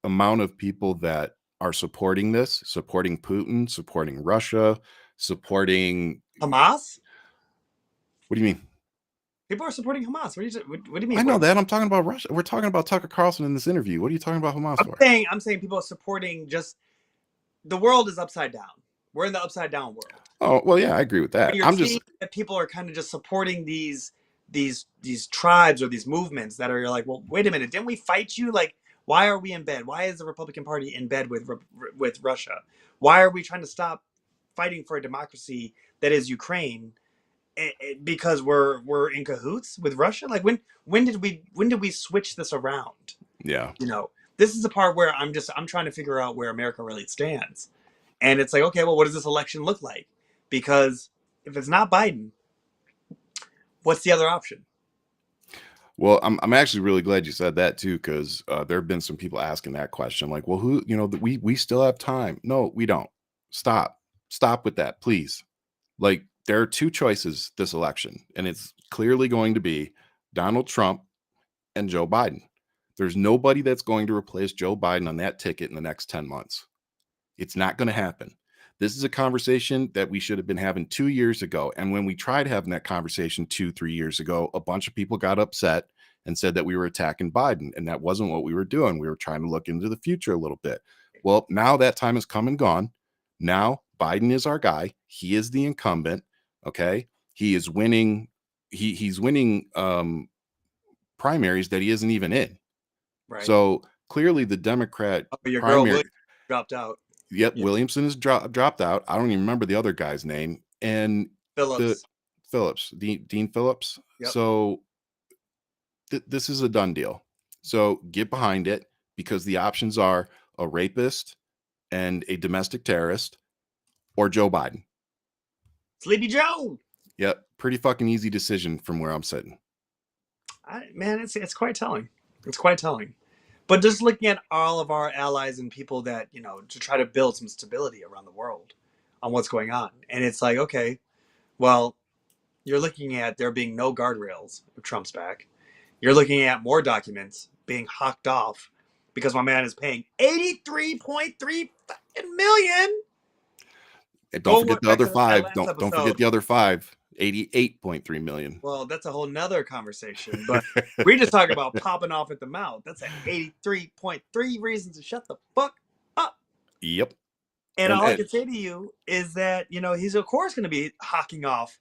S1: amount of people that are supporting this, supporting Putin, supporting Russia, supporting
S2: Hamas. What
S1: do you mean?
S2: People are supporting Hamas. What do you mean?
S1: I know that. I'm talking about Russia. We're talking about Tucker Carlson in this interview. What are you talking about Hamas for?
S2: I'm saying people are supporting the world is upside down. We're in the upside down world.
S1: Oh, well, yeah, I agree with that. I'm just
S2: that people are kind of just supporting these tribes or these movements that are like, well, wait a minute, didn't we fight you? Like, why are we in bed? Why is the Republican Party in bed with Russia? Why are we trying to stop fighting for a democracy that is Ukraine? Because we're in cahoots with Russia. Like, when did we switch this around?
S1: Yeah.
S2: This is the part where I'm trying to figure out where America really stands. And it's like, okay, well, what does this election look like? Because if it's not Biden, what's the other option?
S1: Well, I'm actually really glad you said that too, because there have been some people asking that question, like, well, who, we still have time. No, we don't. Stop with that, please. Like, there are 2 choices this election, and it's clearly going to be Donald Trump and Joe Biden. There's nobody that's going to replace Joe Biden on that ticket in the next 10 months. It's not going to happen. This is a conversation that we should have been having 2 years ago. And when we tried having that conversation 2-3 years ago, a bunch of people got upset and said that we were attacking Biden. And that wasn't what we were doing. We were trying to look into the future a little bit. Well, now that time has come and gone. Now Biden is our guy. He is the incumbent. Okay. He is winning. He's winning primaries that he isn't even in.
S2: Right.
S1: So clearly the Democrat
S2: your
S1: primary
S2: girl dropped out.
S1: Yep, yeah. Williamson is dropped out. I don't even remember the other guy's name. And Dean Phillips. Yep. So this is a done deal. So get behind it, because the options are a rapist and a domestic terrorist, or Joe Biden.
S2: Sleepy Joe.
S1: Yep, pretty fucking easy decision from where I'm sitting.
S2: Man, it's quite telling. It's quite telling. But just looking at all of our allies and people that, to try to build some stability around the world on what's going on. And it's like, okay, well, You're looking at there being no guardrails if Trump's back. You're looking at more documents being hawked off because my man is paying 83.3 fucking million.
S1: And don't
S2: Go
S1: forget
S2: look
S1: the
S2: back
S1: other
S2: to that
S1: five.
S2: last
S1: Don't forget
S2: episode.
S1: the other five. 88.3 million.
S2: Well, that's a whole nother conversation. But we just talk about popping off at the mouth. That's an 83.3 reasons to shut the fuck up.
S1: Yep.
S2: And all I
S1: And
S2: can say to you is that, he's of course going to be hawking off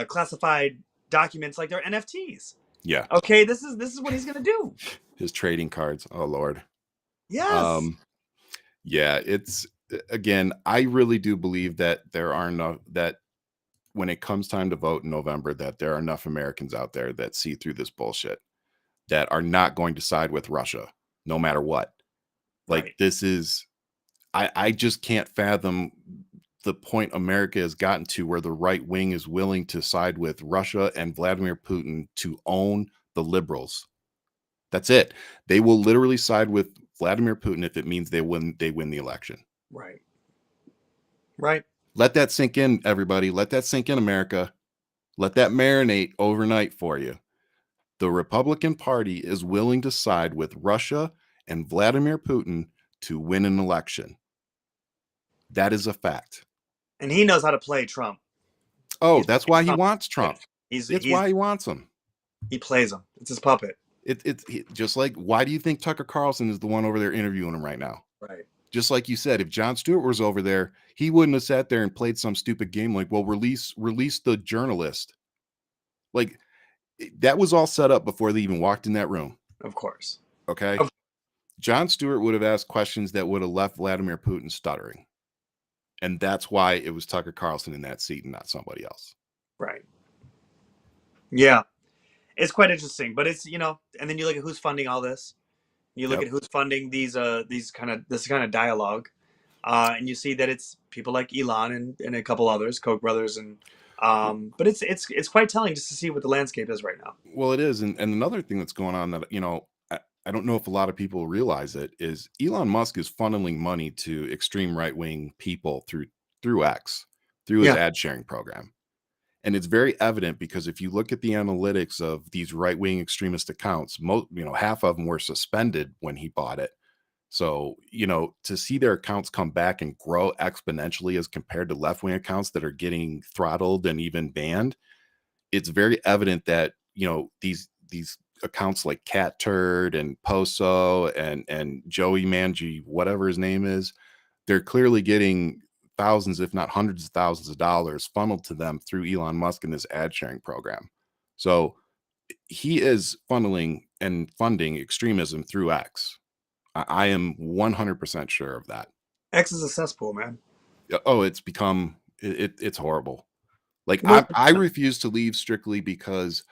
S2: classified documents like their NFTs.
S1: yeah,
S2: Okay, this is what he's going to do.
S1: his trading cards. Oh Lord.
S2: Yes.
S1: Yeah, it's again, I really do believe that there are no that when it comes time to vote in November, that there are enough Americans out there that see through this bullshit, that are not going to side with Russia, no matter what. Like
S2: Right.
S1: this is, I just can't fathom the point America has gotten to where the right wing is willing to side with Russia and Vladimir Putin to own the liberals. That's it. They will literally side with Vladimir Putin if it means they win the election.
S2: Right. Right.
S1: Let that sink in, everybody. Let that sink in, America. Let that marinate overnight for you. The Republican Party is willing to side with Russia and Vladimir Putin to win an election. That is a fact.
S2: And he knows how to play Trump.
S1: Oh, that's why he wants Trump.
S2: He's
S1: Why he wants him.
S2: He plays him. It's his puppet.
S1: It's just like, why do you think Tucker Carlson is the one over there interviewing him right now?
S2: Right.
S1: Just like you said, if Jon Stewart was over there, he wouldn't have sat there and played some stupid game like, well, release the journalist. Like, that was all set up before they even walked in that room.
S2: Of course.
S1: Okay. Jon Stewart would have asked questions that would have left Vladimir Putin stuttering. And that's why it was Tucker Carlson in that seat and not somebody else.
S2: Right. Yeah. It's quite interesting, but it's, and then you look at who's funding all this. You look at who's funding this kind of dialogue. And you see that it's people like Elon and a couple others, Koch brothers, and but it's quite telling just to see what the landscape is right now.
S1: Well, it is, and another thing that's going on that I don't know if a lot of people realize it is Elon Musk is funneling money to extreme right wing people through X, through his ad sharing program, and it's very evident because if you look at the analytics of these right wing extremist accounts, half of them were suspended when he bought it. So, to see their accounts come back and grow exponentially as compared to left-wing accounts that are getting throttled and even banned, it's very evident that, these accounts like Cat Turd and Poso and Joey Manji, whatever his name is, they're clearly getting thousands, if not hundreds of thousands of dollars funneled to them through Elon Musk and this ad sharing program. So he is funneling and funding extremism through X. I am 100% sure of that.
S2: X is a cesspool, man.
S1: Oh, it's become it's horrible. Like I refuse to leave strictly because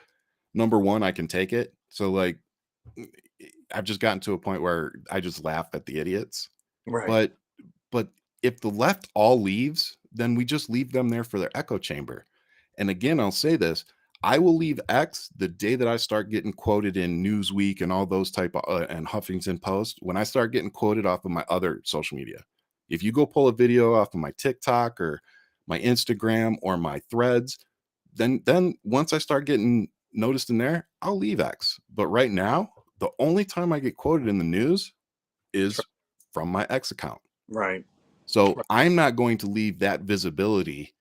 S1: number one, I can take it. So like I've just gotten to a point where I just laugh at the idiots.
S2: Right.
S1: But if the left all leaves, then we just leave them there for their echo chamber. And again, I'll say this. I will leave X the day that I start getting quoted in Newsweek and all those type of and Huffington Post. When I start getting quoted off of my other social media, if you go pull a video off of my TikTok or my Instagram or my Threads, then once I start getting noticed in there, I'll leave X. But right now, the only time I get quoted in the news is from my X account.
S2: Right.
S1: So I'm not going to leave that visibility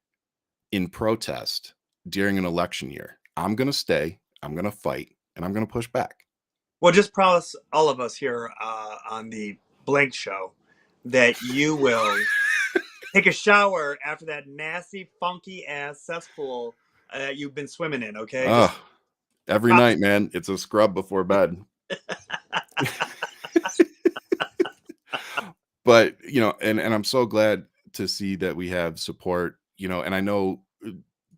S1: in protest during an election year. I'm going to stay, I'm going to fight, and I'm going to push back.
S2: Well, just promise all of us here on the Blank Show that you will take a shower after that nasty, funky ass cesspool you've been swimming in, okay?
S1: Every night, man. It's a scrub before bed. But, and I'm so glad to see that we have support, and I know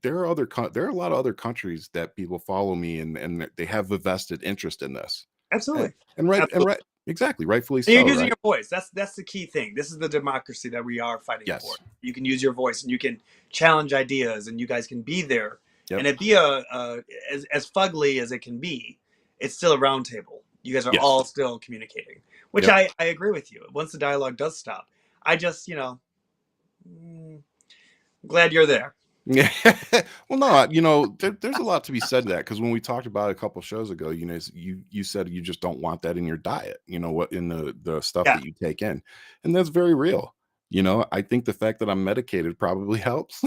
S1: there are a lot of other countries that people follow me and they have a vested interest in this.
S2: Absolutely.
S1: And right, exactly, rightfully so.
S2: And you're using your voice. That's the key thing. This is the democracy that we are fighting for. You can use your voice and you can challenge ideas and you guys can be there. Yep. And it be as fugly as it can be, it's still a round table. You guys are all still communicating, which I agree with you. Once the dialogue does stop, I just, glad you're there.
S1: Yeah. Well, no, there's a lot to be said to that because when we talked about it a couple shows ago, you said you just don't want that in your diet, what in the stuff
S2: Yeah.
S1: that you take in. And that's very real. I think the fact that I'm medicated probably helps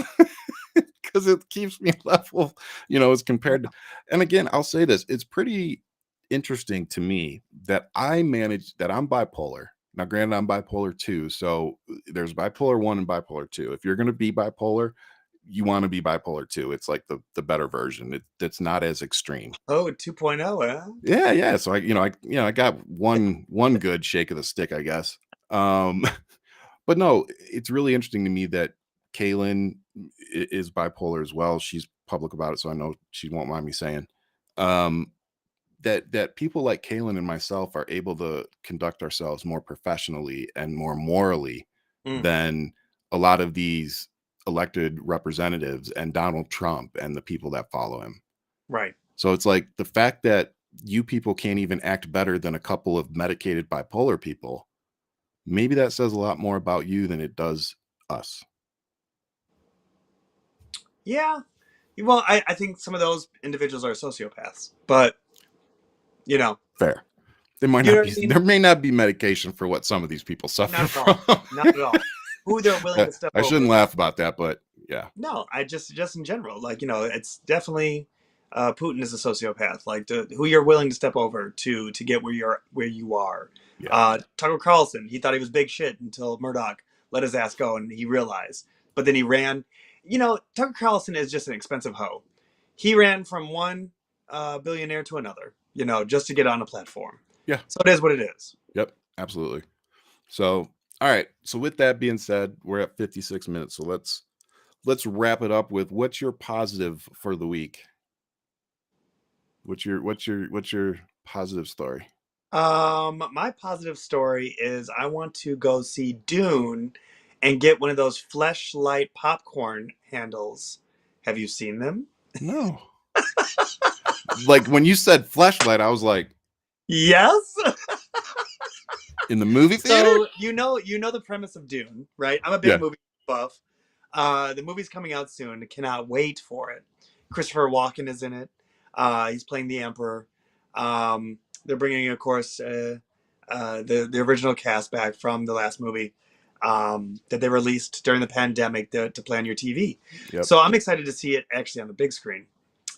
S1: because it keeps me level, as compared to, and again, I'll say this, it's pretty interesting to me that I'm bipolar. Now, granted, I'm bipolar too. So there's bipolar 1 and bipolar 2. If you're going to be bipolar, you want to be bipolar too. It's like the better version. That's not as extreme.
S2: Oh, 2.0, huh?
S1: Yeah, yeah. So I got one good shake of the stick, I guess. Um, but no, it's really interesting to me that Kaylin is bipolar as well. She's public about it, so I know she won't mind me saying. Um, that people like Kaylin and myself are able to conduct ourselves more professionally and more morally
S2: Mm,
S1: than a lot of these elected representatives and Donald Trump and the people that follow him.
S2: right.
S1: So it's like the fact that you people can't even act better than a couple of medicated bipolar people, maybe that says a lot more about you than it does us.
S2: Yeah. Well, I think some of those individuals are sociopaths, but you know,
S1: Fair. They might
S2: you know
S1: not
S2: what
S1: be
S2: I mean?
S1: there may not be medication for what some of these people suffer
S2: Not at all.
S1: from.
S2: Not at all. Who they're willing to step
S1: I
S2: over.
S1: shouldn't laugh about that, but yeah.
S2: No, I just in general, like it's definitely Putin is a sociopath. Like who you're willing to step over to get where you are.
S1: Yeah.
S2: Tucker Carlson, he thought he was big shit until Murdoch let his ass go, and he realized. But then he ran. Tucker Carlson is just an expensive hoe. He ran from one billionaire to another. Just to get on a platform.
S1: Yeah.
S2: So it is what it is.
S1: Yep. Absolutely. So, all right. So with that being said, we're at 56 minutes. So let's wrap it up with what's your positive for the week? What's your positive story?
S2: My positive story is I want to go see Dune and get one of those fleshlight popcorn handles. Have you seen them?
S1: No. Like when you said flashlight, I was like,
S2: Yes.
S1: in the movie theater?
S2: So the premise of Dune, right? I'm a big
S1: Yeah.
S2: movie buff. The movie's coming out soon. Cannot wait for it. Christopher Walken is in it. He's playing the Emperor. They're bringing, of course, the original cast back from the last movie that they released during the pandemic to play on your TV.
S1: Yep.
S2: So I'm excited to see it actually on the big screen.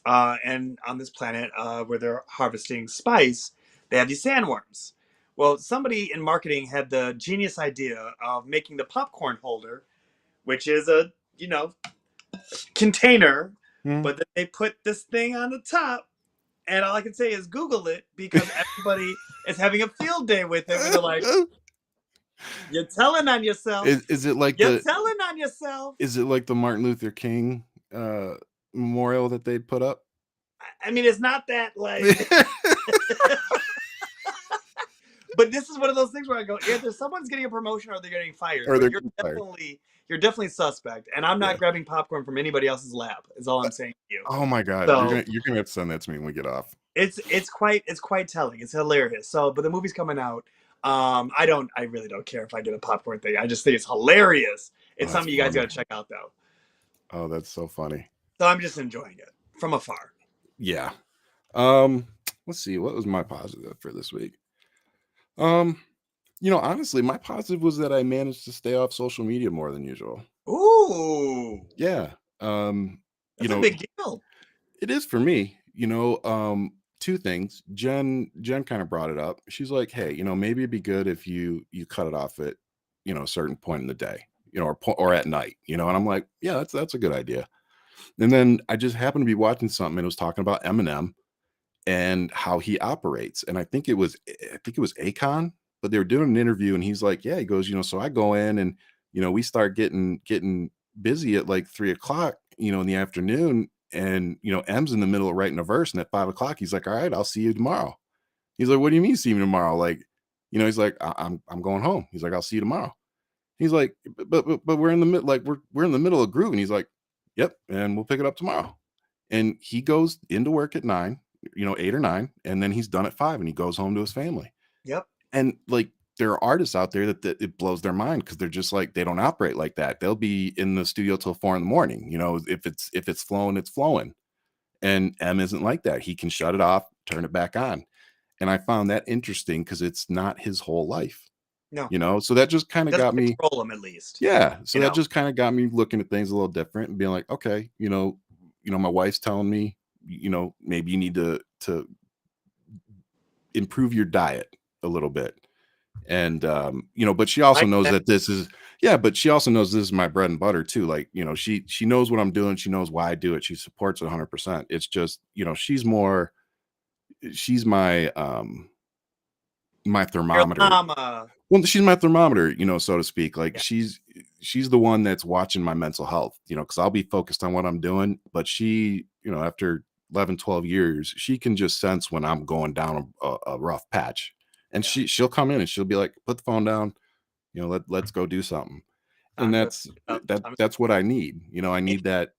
S2: And on this planet where they're harvesting spice, they have these sandworms. Well, somebody in marketing had the genius idea of making the popcorn holder, which is a container,
S1: Hmm.
S2: but then they put this thing on the top. And all I can say is Google it because everybody is having a field day with it. Where they're like, "You're telling on yourself.
S1: Is it like
S2: You're telling on yourself."
S1: is it like the Martin Luther King memorial that they'd put up?
S2: I mean, it's not that like. But this is one of those things where I go, either someone's getting a promotion or they're getting fired.
S1: Or
S2: But
S1: they're
S2: you're
S1: getting fired.
S2: definitely suspect, and I'm not
S1: Yeah.
S2: grabbing popcorn from anybody else's lap. Is all I'm saying to you.
S1: Oh my god,
S2: So
S1: you're gonna have to send that to me when we get off.
S2: it's quite telling. It's hilarious. So, but the movie's coming out. I really don't care if I get a popcorn thing. I just think it's hilarious. It's
S1: Oh, that's
S2: something you guys
S1: funny.
S2: got to check out though.
S1: Oh, that's so funny.
S2: So I'm just enjoying it from afar.
S1: Yeah. Let's see. What was my positive for this week? Honestly, my positive was that I managed to stay off social media more than usual.
S2: Ooh,
S1: Yeah.
S2: that's a big deal.
S1: It is for me. Two things. Jen kind of brought it up. She's like, "Hey, maybe it'd be good if you cut it off at, a certain point in the day, or at night, and I'm like, "Yeah, that's a good idea." And then I just happened to be watching something and it was talking about Eminem and how he operates. And I think it was Akon, but they were doing an interview and he's like, yeah, he goes, so I go in and, we start getting busy at like 3 o'clock, in the afternoon. And, M's in the middle of writing a verse. And at 5 o'clock, he's like, all right, I'll see you tomorrow. He's like, what do you mean see me tomorrow? Like, he's like, I'm going home. He's like, I'll see you tomorrow. He's like, but we're in the middle, like we're in the middle of groove. And he's like, yep. And we'll pick it up tomorrow. And he goes into work at 9, 8 or 9, and then he's done at 5 and he goes home to his family.
S2: Yep.
S1: And like there are artists out there that it blows their mind because they're just like, they don't operate like that. They'll be in the studio till 4 a.m. You know, if it's flowing, it's flowing. And M isn't like that. He can shut it off, turn it back on. And I found that interesting because it's not his whole life.
S2: No,
S1: You know, so that just kind of
S2: doesn't
S1: got me.
S2: control him at least.
S1: Yeah. So
S2: You
S1: that
S2: know?
S1: just kind of got me looking at things a little different and being like, okay, my wife's telling me, maybe you need to improve your diet a little bit. And but she also knows that this is but she also knows this is my bread and butter too. Like, she knows what I'm doing, she knows why I do it, she supports it 100%. It's just, she's my
S2: Your
S1: thermometer.
S2: llama.
S1: Well, she's my thermometer, so to speak. Like,
S2: Yeah.
S1: she's the one that's watching my mental health, because I'll be focused on what I'm doing, but she, after 11, 12 years, she can just sense when I'm going down a rough patch. And
S2: Yeah.
S1: she'll come in and she'll be like, put the phone down, let's go do something. And that's what I need. I need that,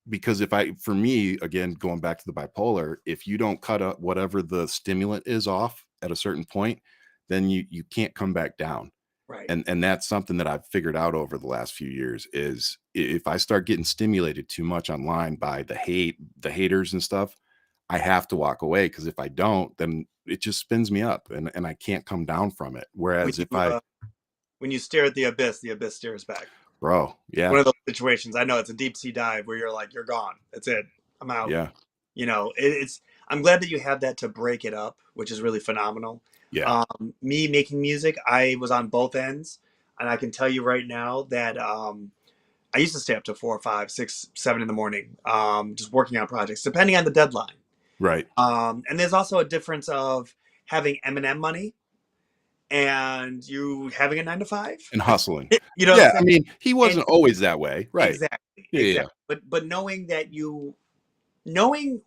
S1: because for me, again, going back to the bipolar, if you don't cut up whatever the stimulant is off at a certain point, then you can't come back down.
S2: Right.
S1: And that's something that I've figured out over the last few years is if I start getting stimulated too much online by the haters and stuff, I have to walk away, because if I don't, then it just spins me up and I can't come down from it. Whereas
S2: when you stare at the abyss stares back.
S1: Bro, yeah.
S2: One of those situations. I know it's a deep sea dive where you're like, you're gone. That's it. I'm out.
S1: Yeah.
S2: I'm glad that you have that to break it up, which is really phenomenal.
S1: Yeah.
S2: Me making music, I was on both ends, and I can tell you right now that I used to stay up to 4, 5, 6, 7 in the morning, just working on projects, depending on the deadline.
S1: Right.
S2: And there's also a difference of having M&M money and you having a 9 to 5
S1: and hustling.
S2: Yeah,
S1: I mean, he wasn't always that way, right?
S2: Exactly.
S1: Yeah.
S2: But knowing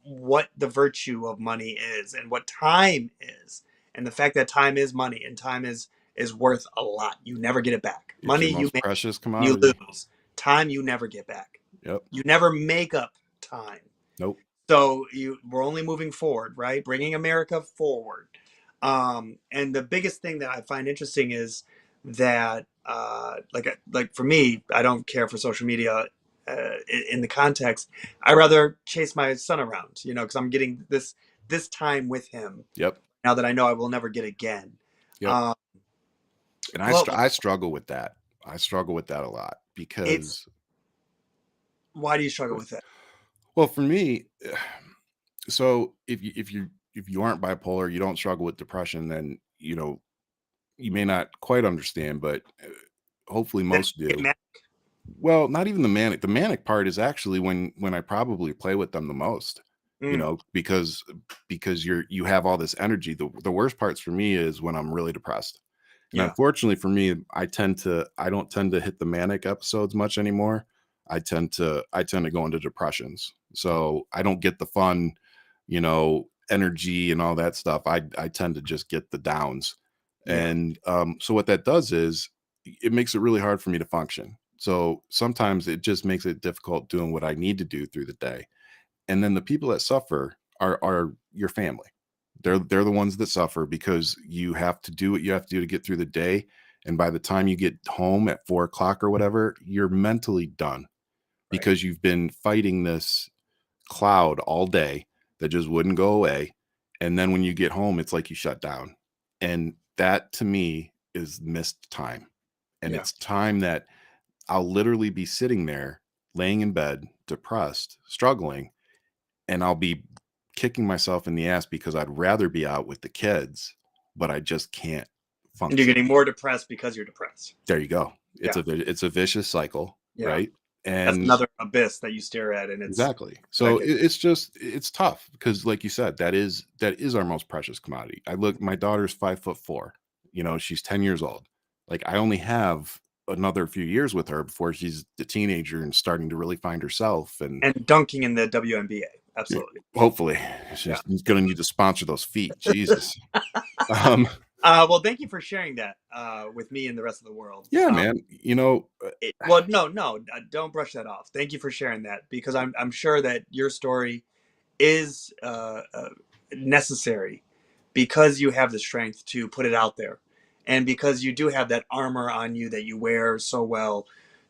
S2: what the virtue of money is and what time is, and the fact that time is money and time is worth a lot. You never get it back.
S1: It's
S2: Money
S1: your most
S2: you make,
S1: precious commodity.
S2: you lose. Time you never get back.
S1: Yep.
S2: You never make up time.
S1: Nope.
S2: So we're only moving forward, right? Bringing America forward. And the biggest thing that I find interesting is that, like for me, I don't care for social media in the context. I rather chase my son around, because I'm getting this time with him.
S1: Yep.
S2: Now that I know I will never get again.
S1: Yep. And I struggle with that. I struggle with that a lot because.
S2: Why do you struggle with that?
S1: Well, for me, so if you aren't bipolar, you don't struggle with depression, then you may not quite understand, but hopefully most do. Well, not even the manic. The manic part is actually when I probably play with them the most. Because you have all this energy. The worst parts for me is when I'm really depressed. And unfortunately for me, I don't tend to hit the manic episodes much anymore. I tend to go into depressions. So I don't get the fun, energy and all that stuff. I tend to just get the downs. And so what that does is it makes it really hard for me to function. So sometimes it just makes it difficult doing what I need to do through the day. And then the people that suffer are your family. They're the ones that suffer because you have to do what you have to do to get through the day. And by the time you get home at 4 o'clock or whatever, you're mentally done because you've been fighting this cloud all day that just wouldn't go away. And then when you get home, it's like you shut down. And that to me is missed time. And it's time that I'll literally be sitting there, laying in bed, depressed, struggling, and I'll be kicking myself in the ass because I'd rather be out with the kids, but I just can't function.
S2: And you're getting more depressed because you're depressed.
S1: There you go. It's a vicious cycle, right? And
S2: that's another abyss that you stare at, and it's
S1: exactly. So it's tough because, like you said, that is our most precious commodity. My daughter's 5'4". She's 10 years old. Like, I only have another few years with her before she's a teenager and starting to really find herself and
S2: dunking in the WNBA. Absolutely.
S1: Hopefully. She's going to need to sponsor those feet. Jesus.
S2: Well, thank you for sharing that with me and the rest of the world.
S1: Yeah, man.
S2: No, don't brush that off. Thank you for sharing that, because I'm sure that your story is necessary because you have the strength to put it out there and because you do have that armor on you that you wear so well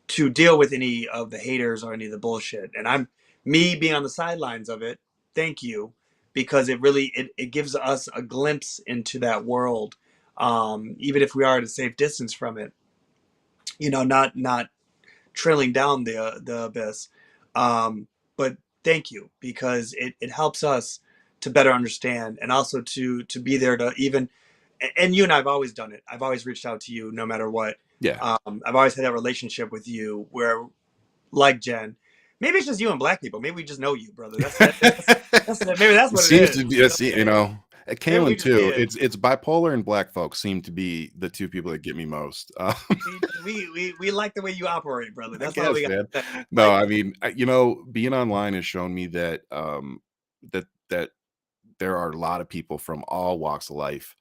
S2: to deal with any of the haters or any of the bullshit. And I'm me being on the sidelines of it. Thank you, because it really it gives us a glimpse into that world, even if we are at a safe distance from it. Not trailing down the abyss. But thank you, because it helps us to better understand, and also to be there to even. And you and I've always done it. I've always reached out to you no matter what.
S1: Yeah.
S2: I've always had that relationship with you where, like Jen, maybe it's just you and black people. Maybe we just know you, brother. Maybe that's
S1: It
S2: what it
S1: seems
S2: is.
S1: to be, at
S2: Maybe we
S1: Kalen
S2: just
S1: too.
S2: did.
S1: It's bipolar and black folks seem to be the two people that get me most.
S2: We like the way you operate, brother.
S1: I
S2: That's all
S1: guess,
S2: we got.
S1: man. No,
S2: Like,
S1: I mean, being online has shown me that that there are a lot of people from all walks of life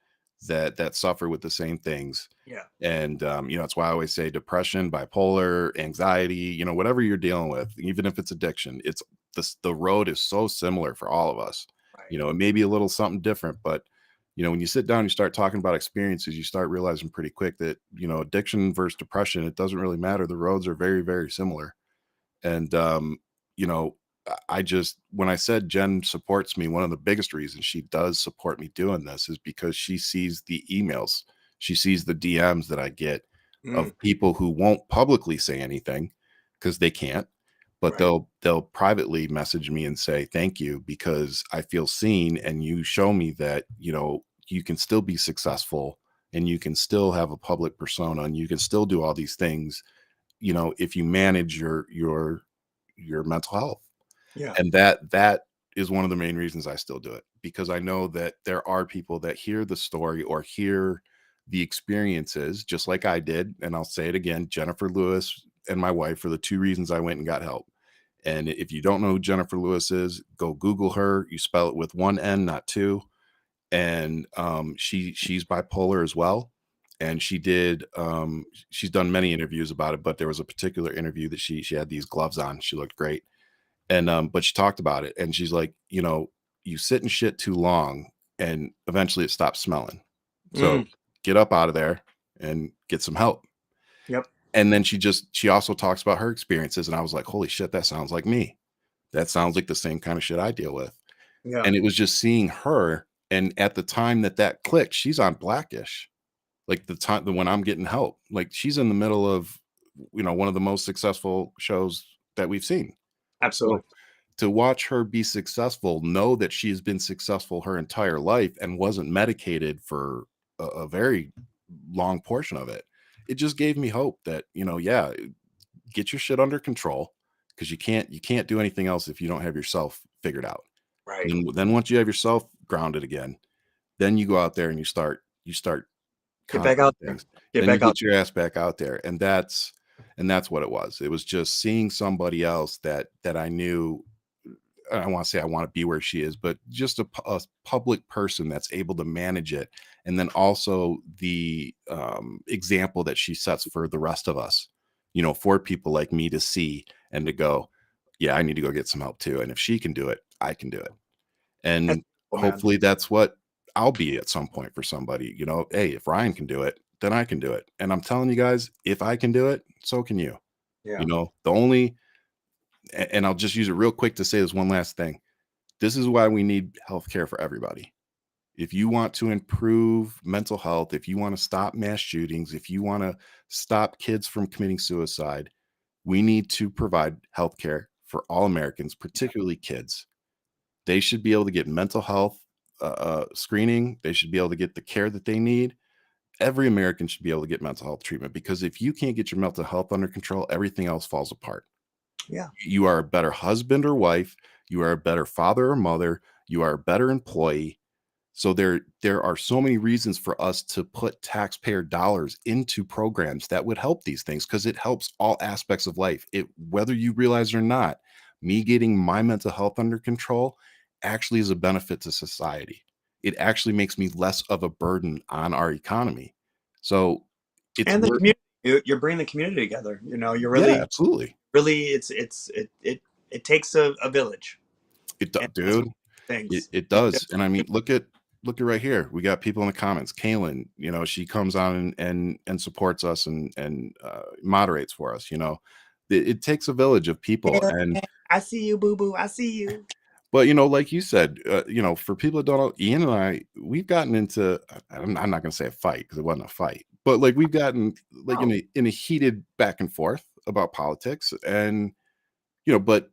S1: that suffer with the same things.
S2: yeah,
S1: And that's why I always say depression, bipolar, anxiety, whatever you're dealing with, even if it's addiction, it's the road is so similar for all of us.
S2: right.
S1: It may be a little something different, but when you sit down, you start talking about experiences, you start realizing pretty quick that, addiction versus depression, it doesn't really matter. The roads are very, very similar. And you know, I just when I said Jen supports me, one of the biggest reasons she does support me doing this is because she sees the emails, she sees the DMs that I get
S2: Mm,
S1: of people who won't publicly say anything because they can't, but
S2: right.
S1: they'll privately message me and say thank you because I feel seen and you show me that you can still be successful and you can still have a public persona and you can still do all these things if you manage your mental health.
S2: Yeah.
S1: And that is one of the main reasons I still do it, because I know that there are people that hear the story or hear the experiences just like I did. And I'll say it again, Jennifer Lewis and my wife are the two reasons I went and got help. And if you don't know who Jennifer Lewis is, go Google her. You spell it with one N, not two. And she's bipolar as well. And she's done many interviews about it, but there was a particular interview that she had these gloves on. She looked great. And but she talked about it and she's like, you sit in shit too long and eventually it stops smelling. So
S2: Mm,
S1: get up out of there and get some help.
S2: yep.
S1: And then she also talks about her experiences. And I was like, holy shit, that sounds like me. That sounds like the same kind of shit I deal with.
S2: Yeah.
S1: And it was just seeing her. And at the time that clicked, she's on Blackish. Like the time when I'm getting help, like she's in the middle of, one of the most successful shows that we've seen.
S2: Absolutely.
S1: So to watch her be successful, know that she's been successful her entire life and wasn't medicated for a very long portion of it. It just gave me hope that, yeah, get your shit under control because you can't do anything else if you don't have yourself figured out.
S2: Right.
S1: Then once you have yourself grounded again, then you go out there and you start
S2: Get back out
S1: conquering
S2: there.
S1: things.
S2: Get
S1: Then you
S2: back out.
S1: get your ass back out there. And that's what it was. It was just seeing somebody else that I knew. I don't want to say I want to be where she is, but just a public person that's able to manage it. And then also the example that she sets for the rest of us, for people like me to see and to go, yeah, I need to go get some help too. And if she can do it, I can do it.
S2: That's
S1: And
S2: cool, man.
S1: hopefully that's what I'll be at some point for somebody, hey, if Ryan can do it, then I can do it. And I'm telling you guys, if I can do it, so can you.
S2: Yeah.
S1: The only, and I'll just use it real quick to say this one last thing. This is why we need healthcare for everybody. If you want to improve mental health, if you want to stop mass shootings, if you want to stop kids from committing suicide, we need to provide healthcare for all Americans, particularly kids. They should be able to get mental health screening. They should be able to get the care that they need. Every American should be able to get mental health treatment because if you can't get your mental health under control, everything else falls apart.
S2: Yeah.
S1: You are a better husband or wife. You are a better father or mother. You are a better employee. So there are so many reasons for us to put taxpayer dollars into programs that would help these things because it helps all aspects of life. Whether you realize it or not, me getting my mental health under control actually is a benefit to society. It actually makes me less of a burden on our economy. So it's
S2: And the
S1: worth.
S2: community. You're bringing the community together. You're
S1: Yeah,
S2: really,
S1: absolutely.
S2: really. It takes a village. And that's
S1: Dude,
S2: things.
S1: it
S2: It
S1: does. And I mean, look at look at right here. We got people in the comments. Kaylin, she comes on and supports us and moderates for us. It takes a village of people. And
S2: I see you, boo boo. I see you.
S1: but like you said, for people that don't know, Ian and I, we've gotten into, I'm not going to say a fight because it wasn't a fight, but like we've gotten like in a heated back and forth about politics. And but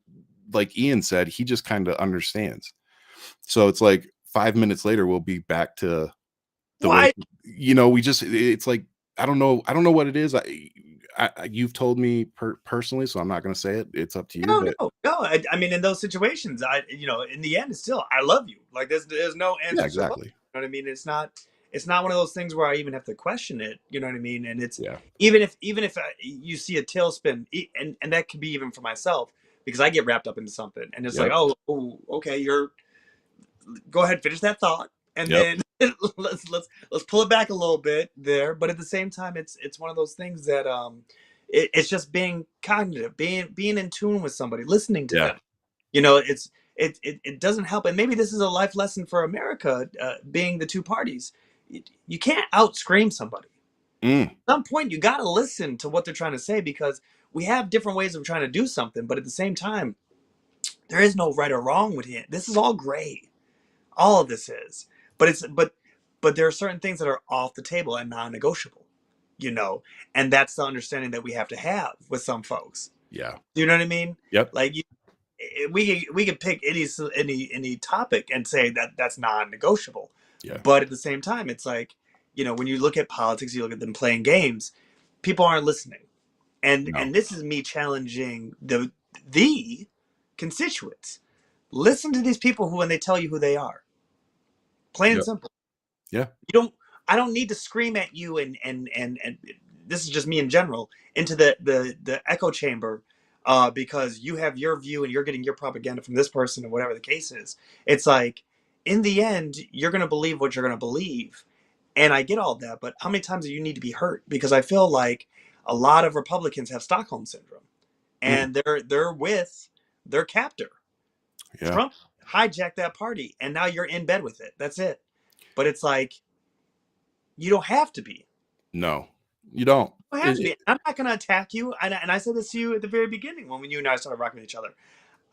S1: like Ian said, he just kind of understands. So it's like 5 minutes later, we'll be back to the way, it's like, I don't know what it is. You've told me personally, so I'm not going to say it. It's up to you.
S2: No. I mean, in those situations, in the end, it's still, I love you. Like there's no answer.
S1: Yeah, exactly.
S2: You know what I mean? It's not one of those things where I even have to question it. You know what I mean? And it's,
S1: yeah.
S2: even if you see a tailspin, and that could be even for myself, because I get wrapped up into something, and it's like, oh, okay, go ahead, finish that thought, and then let's pull it back a little bit there. But at the same time, it's one of those things that it's just being cognitive, being in tune with somebody, listening to them. It doesn't help, and maybe this is a life lesson for America, being the two parties. You can't out scream somebody. At some point, you got to listen to what they're trying to say, because we have different ways of trying to do something, but at the same time, there is no right or wrong with it. This is all gray. All of this is, but there are certain things that are off the table and non-negotiable, and that's the understanding that we have to have with some folks.
S1: Yeah.
S2: Do you know what I mean?
S1: Yep.
S2: Like we could pick any topic and say that that's non-negotiable.
S1: Yeah.
S2: But at the same time, it's like, when you look at politics, you look at them playing games, people aren't listening. And this is me challenging the constituents. Listen to these people when they tell you who they are. Plain and simple.
S1: Yeah.
S2: I don't need to scream at you and this is just me in general, into the echo chamber, because you have your view and you're getting your propaganda from this person, or whatever the case is. It's like, in the end, you're going to believe what you're going to believe. And I get all that, but how many times do you need to be hurt? Because I feel like a lot of Republicans have Stockholm syndrome, and they're with their captor. Yeah. Trump hijacked that party, and now you're in bed with it. That's it. But it's like, you don't have to be.
S1: No, you don't.
S2: You don't have to be. I'm not going to attack you. And I said this to you at the very beginning when you and I started rocking each other.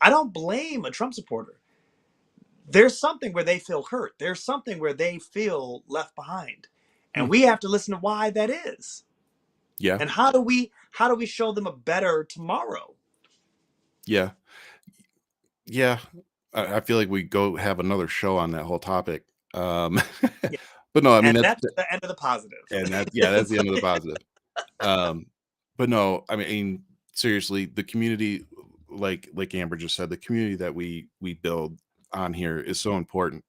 S2: I don't blame a Trump supporter. There's something where they feel hurt. There's something where they feel left behind. And we have to listen to why that is.
S1: Yeah.
S2: And how do we show them a better tomorrow?
S1: Yeah. Yeah. I feel like we go have another show on that whole topic. But no, I mean,
S2: that's the end of the positive.
S1: And that's the end of the positive. But no, I mean, seriously, the community, like Amber just said, the community that we build on here is so important,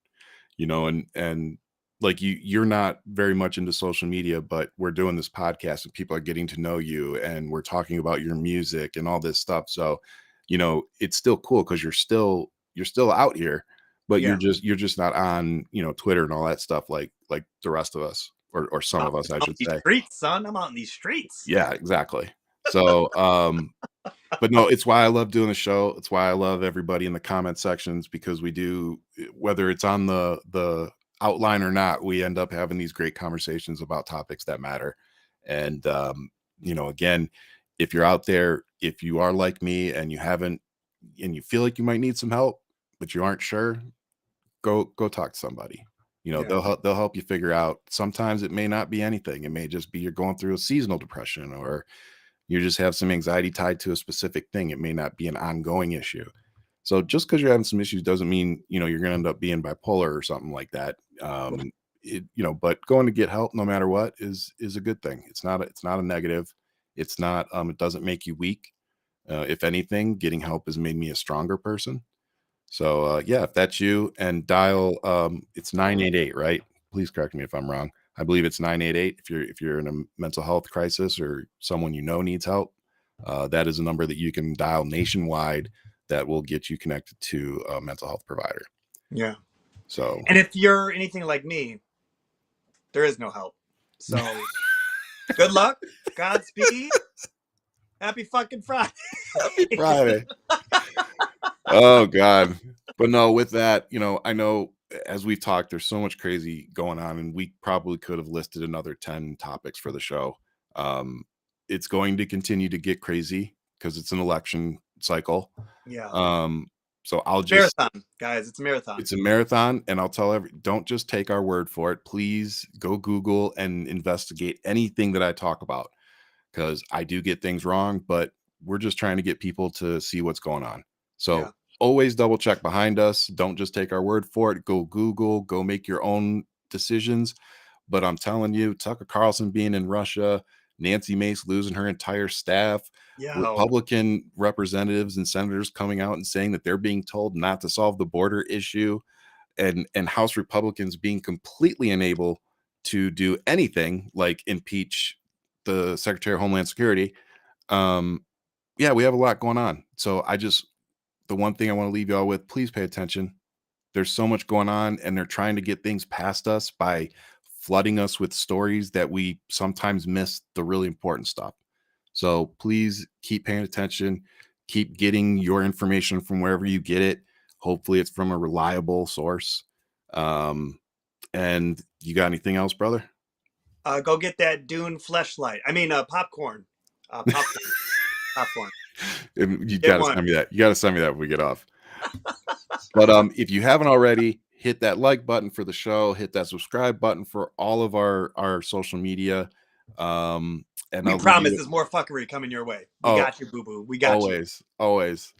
S1: and like you're not very much into social media, but we're doing this podcast and people are getting to know you, and we're talking about your music and all this stuff. So, it's still cool because you're still out here, but you're just not on, Twitter and all that stuff like the rest of us, or some of us, I should say.
S2: Streets, son. I'm out in these streets.
S1: Yeah, exactly. So, but no, it's why I love doing the show. It's why I love everybody in the comment sections, because we do, whether it's on the outline or not, we end up having these great conversations about topics that matter. And, again, if you're out there, if you are like me and you feel like you might need some help, but you aren't sure, go talk to somebody. They'll help you figure out. Sometimes it may not be anything. It may just be you're going through a seasonal depression, or you just have some anxiety tied to a specific thing. It may not be an ongoing issue. So just because you're having some issues doesn't mean, you're going to end up being bipolar or something like that. But going to get help no matter what is a good thing. It's not a negative. It's not, it doesn't make you weak. If anything, getting help has made me a stronger person. So if that's you, and dial, it's 988, right? Please correct me if I'm wrong. I believe it's 988. If you're in a mental health crisis or someone needs help, that is a number that you can dial nationwide that will get you connected to a mental health provider.
S2: Yeah.
S1: So,
S2: and if you're anything like me, there is no help. So good luck. Godspeed. Happy fucking Friday.
S1: Happy Friday. Oh God. But no, with that, I know as we've talked, there's so much crazy going on, and we probably could have listed another 10 topics for the show. It's going to continue to get crazy because it's an election cycle.
S2: Yeah.
S1: So I'll
S2: It's a
S1: just
S2: marathon, guys. It's a marathon.
S1: it's a marathon, and I'll tell don't just take our word for it. Please go Google and investigate anything that I talk about, because I do get things wrong, but we're just trying to get people to see what's going on. So
S2: Yeah.
S1: always double check behind us. Don't just take our word for it. Go Google, go make your own decisions. But I'm telling you, Tucker Carlson being in Russia, Nancy Mace losing her entire staff,
S2: Yeah.
S1: Republican representatives and senators coming out and saying that they're being told not to solve the border issue, and House Republicans being completely unable to do anything like impeach the Secretary of Homeland Security. Yeah, we have a lot going on. So the one thing I want to leave y'all with, please pay attention. There's so much going on, and they're trying to get things past us by flooding us with stories that we sometimes miss the really important stuff. So please keep paying attention, keep getting your information from wherever you get it. Hopefully it's from a reliable source. And you got anything else, brother?
S2: Go get that Dune fleshlight. I mean, popcorn. Popcorn.
S1: You got to send me that. You got to send me that when we get off. But if you haven't already, hit that like button for the show, hit that subscribe button for all of our social media. And
S2: we promise there's more fuckery coming your way. We got you, boo boo. We got you.
S1: Always.